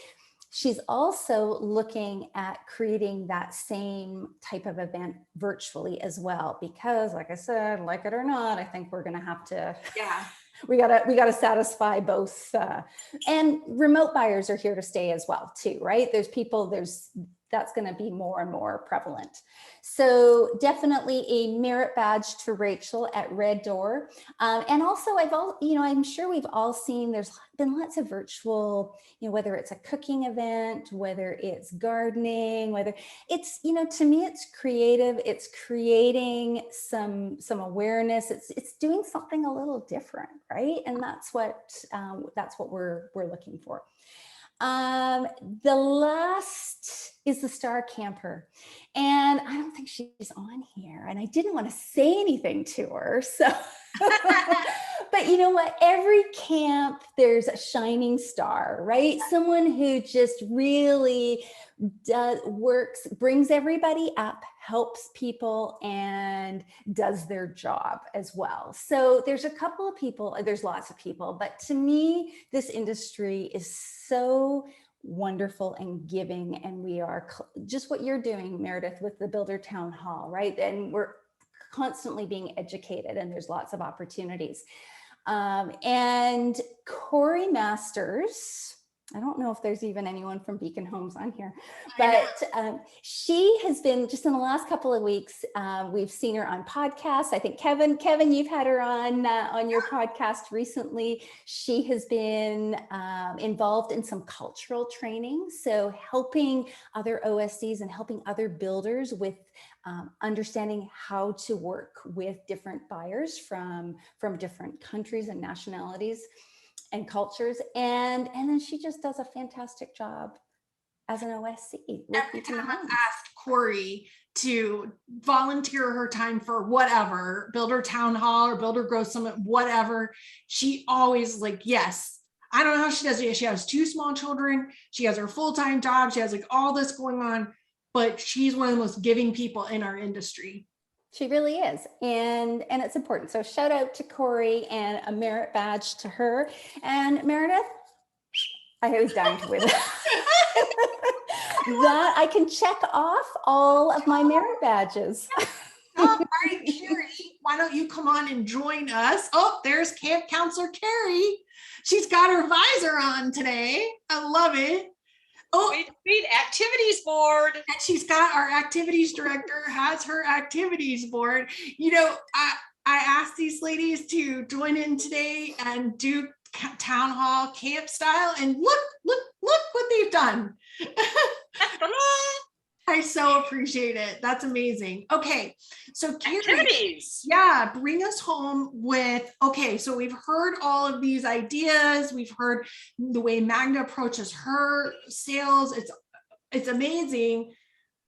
she's also looking at creating that same type of event virtually as well, because like I said, like it or not, I think we're going to have to, we gotta satisfy both, and remote buyers are here to stay as well too, right? That's going to be more and more prevalent. So definitely a merit badge to Rachel at Red Door. And also I'm sure we've all seen, there's been lots of virtual, whether it's a cooking event, whether it's gardening, whether it's, to me, it's creative, it's creating some awareness. It's doing something a little different, right? And that's what we're looking for. The last is the Star Camper, and I don't think she's on here, and I didn't want to say anything to her, so but you know what, every camp there's a shining star, right? Someone who just really brings everybody up, helps people, and does their job as well. So there's a couple of people, there's lots of people, but to me, this industry is so wonderful and giving, and we are just what you're doing, Meredith, with the Builder Town Hall, right? And we're constantly being educated, and there's lots of opportunities. And Corey Masters I don't know if there's even anyone from Beacon Homes on here, but she has been, just in the last couple of weeks, we've seen her on podcasts. I think Kevin, you've had her on your podcast recently. She has been involved in some cultural training, so helping other OSCs and helping other builders with understanding how to work with different buyers from different countries and nationalities and cultures, and then she just does a fantastic job as an OSC. Every time I've asked Corey to volunteer her time for whatever, Builder Town Hall or Builder Growth Summit, whatever, she always like, yes. I don't know how she does it. She has 2 small children. She has her full-time job. She has like all this going on, but she's one of the most giving people in our industry. She really is. And it's important. So shout out to Corey and a merit badge to her. And Meredith, I was dying to win that I can check off all of my merit badges. All right, Kerry, why don't you come on and join us? Oh, there's Camp Counselor Kerry. She's got her visor on today. I love it. Oh, wait, activities board. And she's got our activities director has her activities board. You know, I asked these ladies to join in today and do town hall camp style, and look what they've done. I so appreciate it. That's amazing. Okay, so Kerry, activities. Yeah, bring us home with, okay, so we've heard all of these ideas. We've heard the way Magda approaches her sales. It's amazing.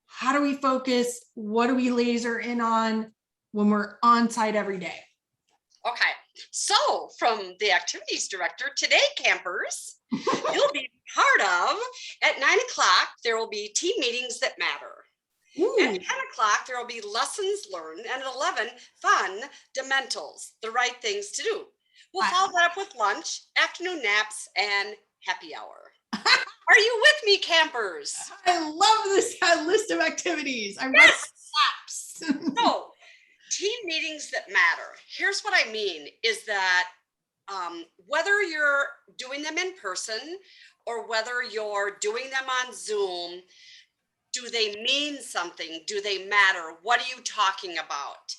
How do we focus? What do we laser in on when we're on site every day? Okay, so from the activities director, today, campers, you'll be part of, at 9 o'clock, there will be team meetings that matter. Ooh. At 10 o'clock, there will be lessons learned, and at 11, fundamentals, the right things to do. We'll follow that up with lunch, afternoon naps, and happy hour. Are you with me, campers? I love this list of activities. I read slaps. So, team meetings that matter. Here's what I mean is that whether you're doing them in person or whether you're doing them on Zoom, do they mean something? Do they matter? What are you talking about?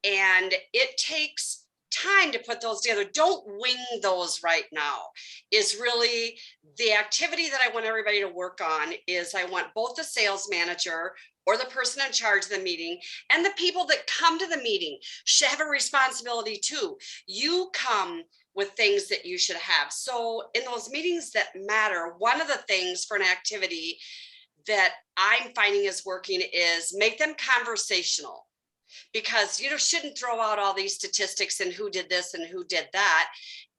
And it takes time to put those together. Don't wing those right now. Is really the activity that I want everybody to work on. Is I want both the sales manager or the person in charge of the meeting and the people that come to the meeting should have a responsibility too. You come with things that you should have. So in those meetings that matter, one of the things for an activity that I'm finding is working is make them conversational. Because you shouldn't throw out all these statistics and who did this and who did that.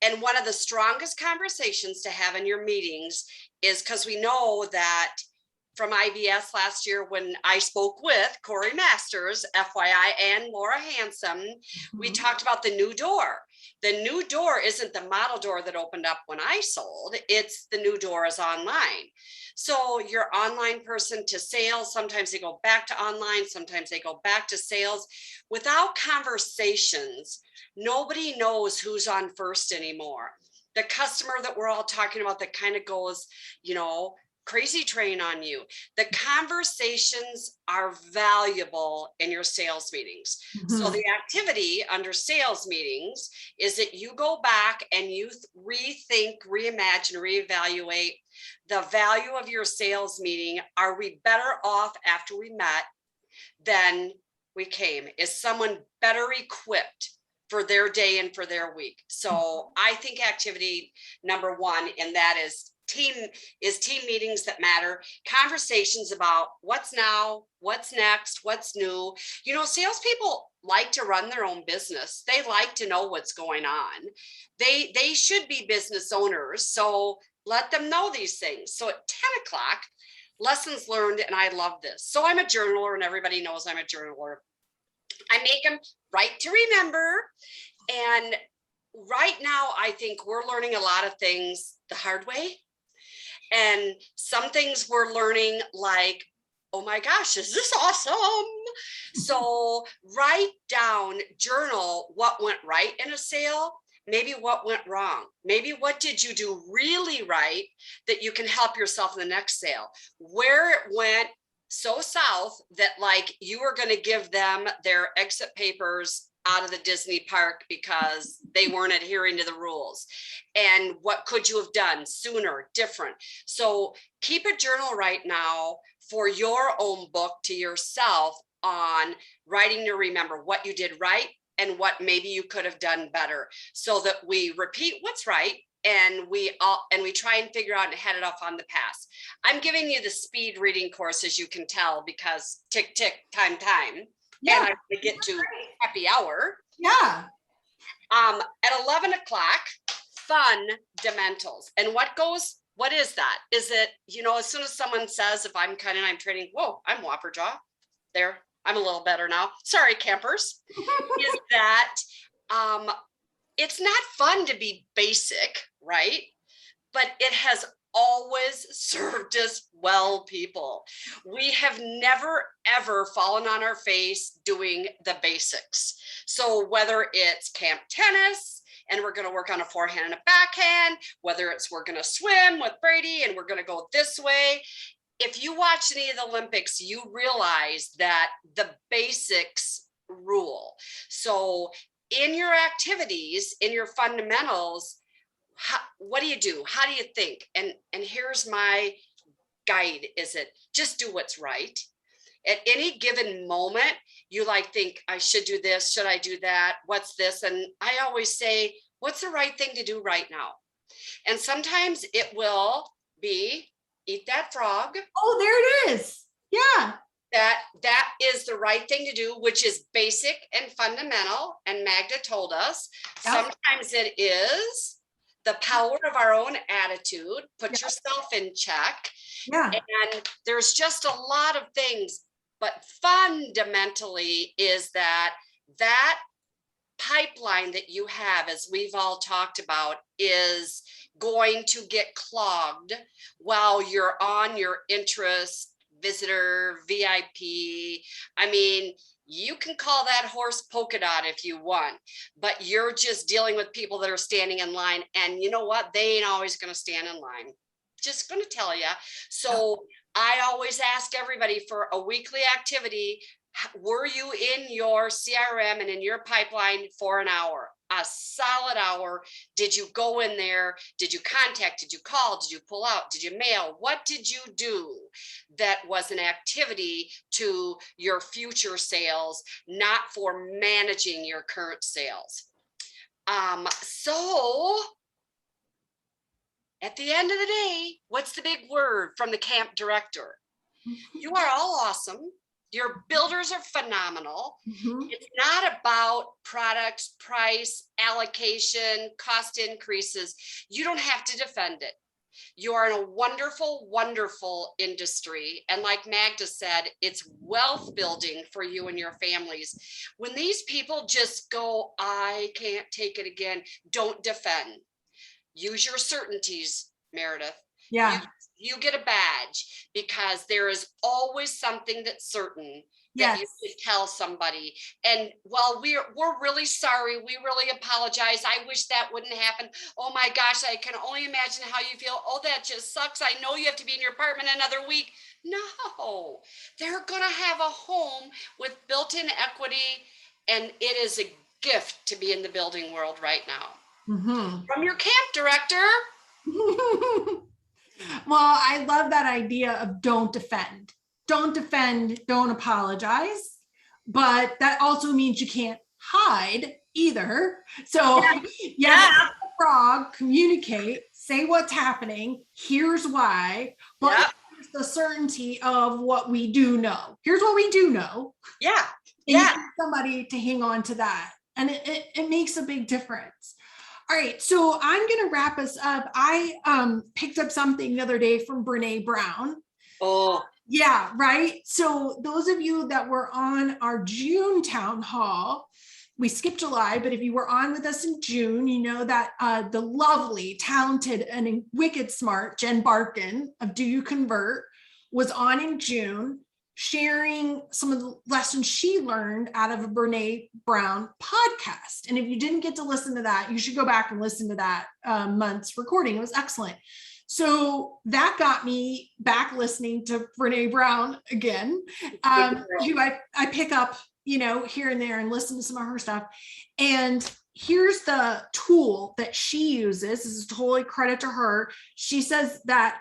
And one of the strongest conversations to have in your meetings is, because we know that from IBS last year when I spoke with Corey Masters, FYI, and Laura Hanson, we talked about the new door. The new door isn't the model door that opened up when I sold. It's the new door is online. So your online person to sales, sometimes they go back to online, sometimes they go back to sales. Without conversations, nobody knows who's on first anymore. The customer that we're all talking about that kind of goes, crazy train on you. The conversations are valuable in your sales meetings. So the activity under sales meetings is that you go back and you rethink, reimagine, reevaluate the value of your sales meeting. Are we better off after we met than we came? Is someone better equipped for their day and for their week? So I think activity number one, and that is team meetings that matter, conversations about what's now, what's next, what's new. Salespeople like to run their own business. They like to know what's going on. They should be business owners. So let them know these things. So at 10 o'clock, lessons learned, and I love this. So I'm a journaler, and everybody knows I'm a journaler. I make them right to remember. And right now, I think we're learning a lot of things the hard way. And some things we're learning like, oh my gosh, is this awesome? So write down, journal what went right in a sale, maybe what went wrong? Maybe what did you do really right that you can help yourself in the next sale? Where it went so south that like you were going to give them their exit papers out of the Disney park because they weren't adhering to the rules. And what could you have done sooner, different? So keep a journal right now for your own book to yourself on writing to remember what you did right and what maybe you could have done better, so that we repeat what's right and we try and figure out and head it off on the past. I'm giving you the speed reading course, as you can tell, because tick, tick, time. Yeah. And I'm gonna get to happy hour. Yeah. At 11 o'clock, fundamentals. And what is that? Is it, as soon as someone says, if I'm cutting, I'm trading, whoa, I'm Whopper Jaw. There, I'm a little better now. Sorry, campers. Is that it's not fun to be basic, right? But it has always served us well, people. We have never, ever fallen on our face doing the basics. So whether it's camp tennis, and we're going to work on a forehand and a backhand, whether it's we're going to swim with Brady and we're going to go this way. If you watch any of the Olympics, you realize that the basics rule. So in your activities, in your fundamentals, what do? How do you think? And here's my guide. Is it just do what's right? At any given moment, you think, I should do this. Should I do that? What's this? And I always say, what's the right thing to do right now? And sometimes it will be eat that frog. Oh, there it is. Yeah. That is the right thing to do, which is basic and fundamental. And Magda told us, yep. Sometimes it is the power of our own attitude. Put yep. yourself in check. Yeah. And there's just a lot of things, but fundamentally is that pipeline that you have, as we've all talked about, is going to get clogged while you're on your interest, visitor, VIP. I mean, you can call that horse polka dot if you want, but you're just dealing with people that are standing in line. And you know what? They ain't always going to stand in line. Just going to tell you. So I always ask everybody for a weekly activity. Were you in your CRM and in your pipeline for an hour, a solid hour? Did you go in there? Did you contact? Did you call? Did you pull out? Did you mail? What did you do that was an activity to your future sales, not for managing your current sales? So at the end of the day, what's the big word from the camp director? You are all awesome. Your builders are phenomenal. Mm-hmm. It's not about products, price, allocation, cost increases. You don't have to defend it. You are in a wonderful, wonderful industry. And like Magda said, it's wealth building for you and your families. When these people just go, I can't take it again, don't defend. Use your certainties, Meredith. Yeah. You get a badge, because there is always something that's certain that yes. you could tell somebody. And while we're really sorry, we really apologize. I wish that wouldn't happen. Oh my gosh, I can only imagine how you feel. Oh, that just sucks. I know you have to be in your apartment another week. No, they're going to have a home with built-in equity. And it is a gift to be in the building world right now. Mm-hmm. From your camp director. Well, I love that idea of don't defend, don't apologize, but that also means you can't hide either. So yeah. Frog, communicate, say what's happening. Here's why, but here's the certainty of what we do know. Here's what we do know. Yeah. And you need somebody to hang on to that. And it makes a big difference. All right, so I'm going to wrap us up. I picked up something the other day from Brene Brown. Oh. Yeah, right. So those of you that were on our June town hall, we skipped July, but if you were on with us in June, you know that the lovely, talented, and wicked smart Jen Barkin of Do You Convert was on in June. sharing some of the lessons she learned out of a Brene Brown podcast. And if you didn't get to listen to that, you should go back and listen to that month's recording. It was excellent. So that got me back listening to Brene Brown again, who I pick up, here and there and listen to some of her stuff. And here's the tool that she uses. This is totally credit to her. She says that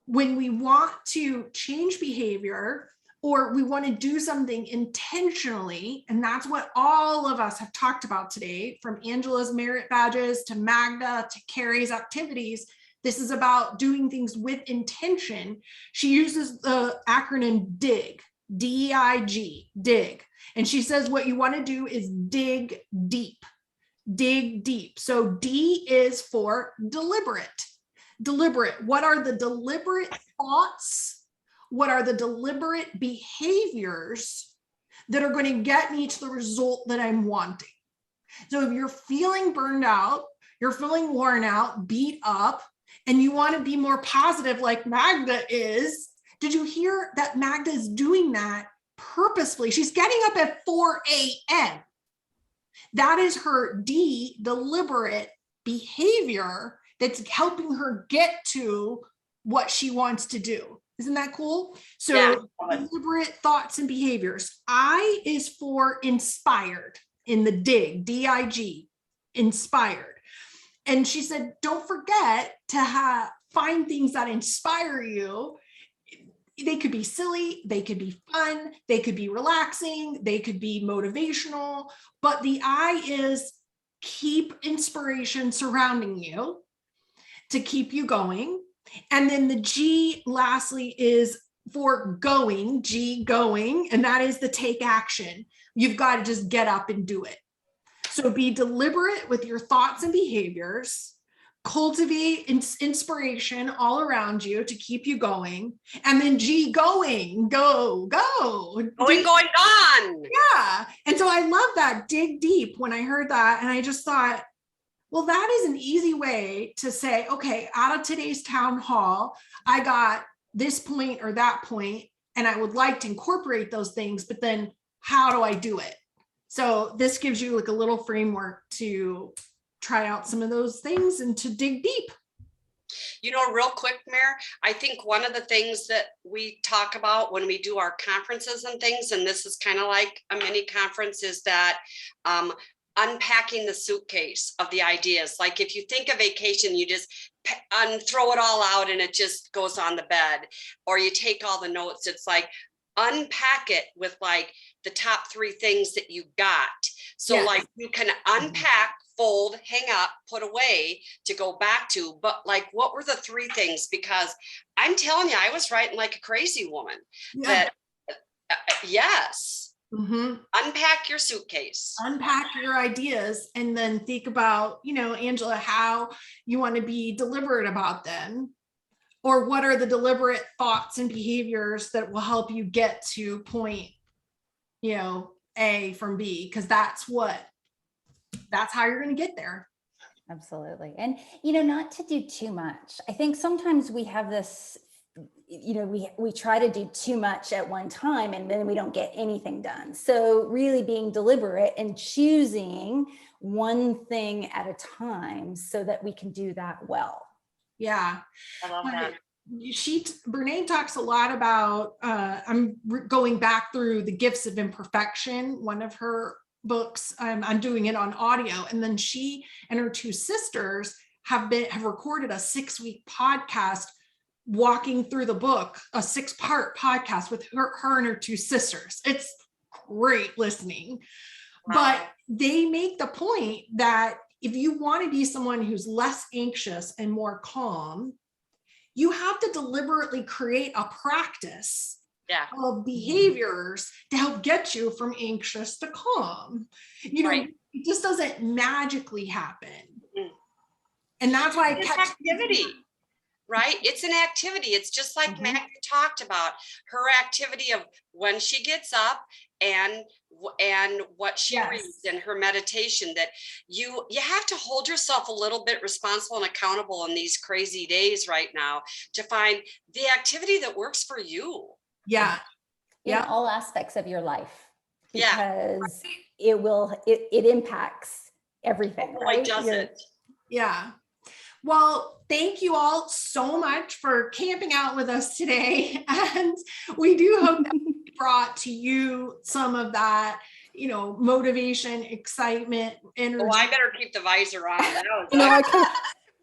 when we want to change behavior, or we want to do something intentionally, and that's what all of us have talked about today, from Angela's merit badges to Magda to Kerry's activities. This is about doing things with intention. She uses the acronym DIG, D-I-G, dig. And she says what you want to do is dig deep, dig deep. So D is for deliberate. Deliberate. What are the deliberate thoughts? What are the deliberate behaviors that are going to get me to the result that I'm wanting? So if you're feeling burned out, you're feeling worn out, beat up, and you want to be more positive like Magda is, did you hear that Magda is doing that purposefully? She's getting up at 4 a.m. That is her deliberate behavior that's helping her get to what she wants to do. Isn't that cool? So yeah. Deliberate thoughts and behaviors. I is for inspired in the dig, D-I-G, inspired. And she said, don't forget to find things that inspire you. They could be silly, they could be fun, they could be relaxing, they could be motivational, but the I is keep inspiration surrounding you to keep you going. And then the G lastly is for going, G going, and that is the take action. You've got to just get up and do it. So be deliberate with your thoughts and behaviors, cultivate inspiration all around you to keep you going. And then G going, go. Going, gone. Yeah. And so I love that, dig deep, when I heard that. And I just thought, well, that is an easy way to say, okay, out of today's town hall, I got this point or that point, and I would like to incorporate those things, but then how do I do it? So this gives you like a little framework to try out some of those things and to dig deep. Real quick, Mayor, I think one of the things that we talk about when we do our conferences and things, and this is kind of like a mini conference, is that unpacking the suitcase of the ideas. Like if you think of vacation, you just throw it all out and it just goes on the bed, or you take all the notes. It's like unpack it with like the top 3 things that you got. So yes. Like you can unpack, fold, hang up, put away to go back to, but like, what were the 3 things? Because I'm telling you, I was writing like a crazy woman. Yeah. Yes. Mm-hmm. Unpack your suitcase. Unpack your ideas and then think about, Angela, how you want to be deliberate about them, or what are the deliberate thoughts and behaviors that will help you get to point, A from B, because that's how you're going to get there. Absolutely. And, not to do too much. I think sometimes we have this, we try to do too much at one time and then we don't get anything done. So really being deliberate and choosing one thing at a time so that we can do that well. Yeah. I love that. Brene talks a lot about, I'm going back through The Gifts of Imperfection, one of her books. I'm doing it on audio. And then she and her 2 sisters have recorded a 6-week podcast walking through the book, a 6-part podcast with her and her 2 sisters. It's great listening. Wow. But they make the point that if you want to be someone who's less anxious and more calm, you have to deliberately create a practice of behaviors to help get you from anxious to calm. Right. It just doesn't magically happen. Mm-hmm. And that's why it's activity. Right? It's an activity. It's just like mm-hmm. Magda talked about, her activity of when she gets up and what she yes. reads and her meditation, that you have to hold yourself a little bit responsible and accountable in these crazy days right now to find the activity that works for you. Yeah. in Yeah. all aspects of your life, Yeah. because it impacts everything, Oh, right? it doesn't. Yeah. Well, thank you all so much for camping out with us today. And we do hope that we brought to you some of that, motivation, excitement, energy. Oh, I better keep the visor on. That was I can,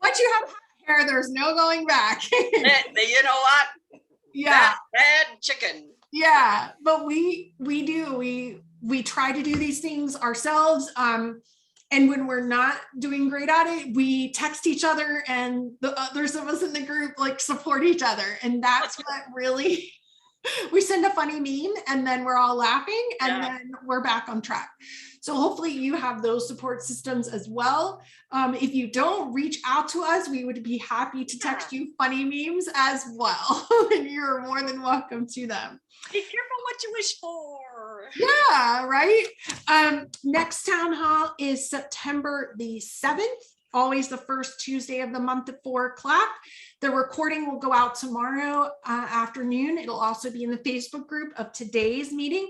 Once you have hair, there's no going back. you know what? Yeah. Bad chicken. Yeah. But we try to do these things ourselves. And when we're not doing great at it, we text each other, and the others of us in the group support each other. And that's what really, we send a funny meme and then we're all laughing, and then we're back on track. So hopefully you have those support systems as well. If you don't, reach out to us. We would be happy to text you funny memes as well. And you're more than welcome to them. Be careful what you wish for. Yeah, right. Next town hall is September the 7th, always the first Tuesday of the month at 4:00. The recording will go out tomorrow afternoon. It'll also be in the Facebook group of today's meeting.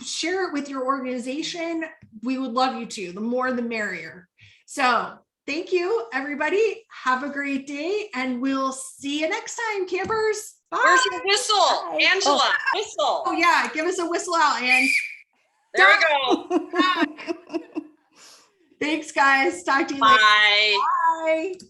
Share it with your organization. We would love you to. The more, the merrier. So thank you, everybody. Have a great day, and we'll see you next time, campers. Bye. Where's your whistle? Bye. Angela, whistle. Oh yeah, give us a whistle out, Ann. There we go. Thanks, guys. Talk to you Bye. later. Bye.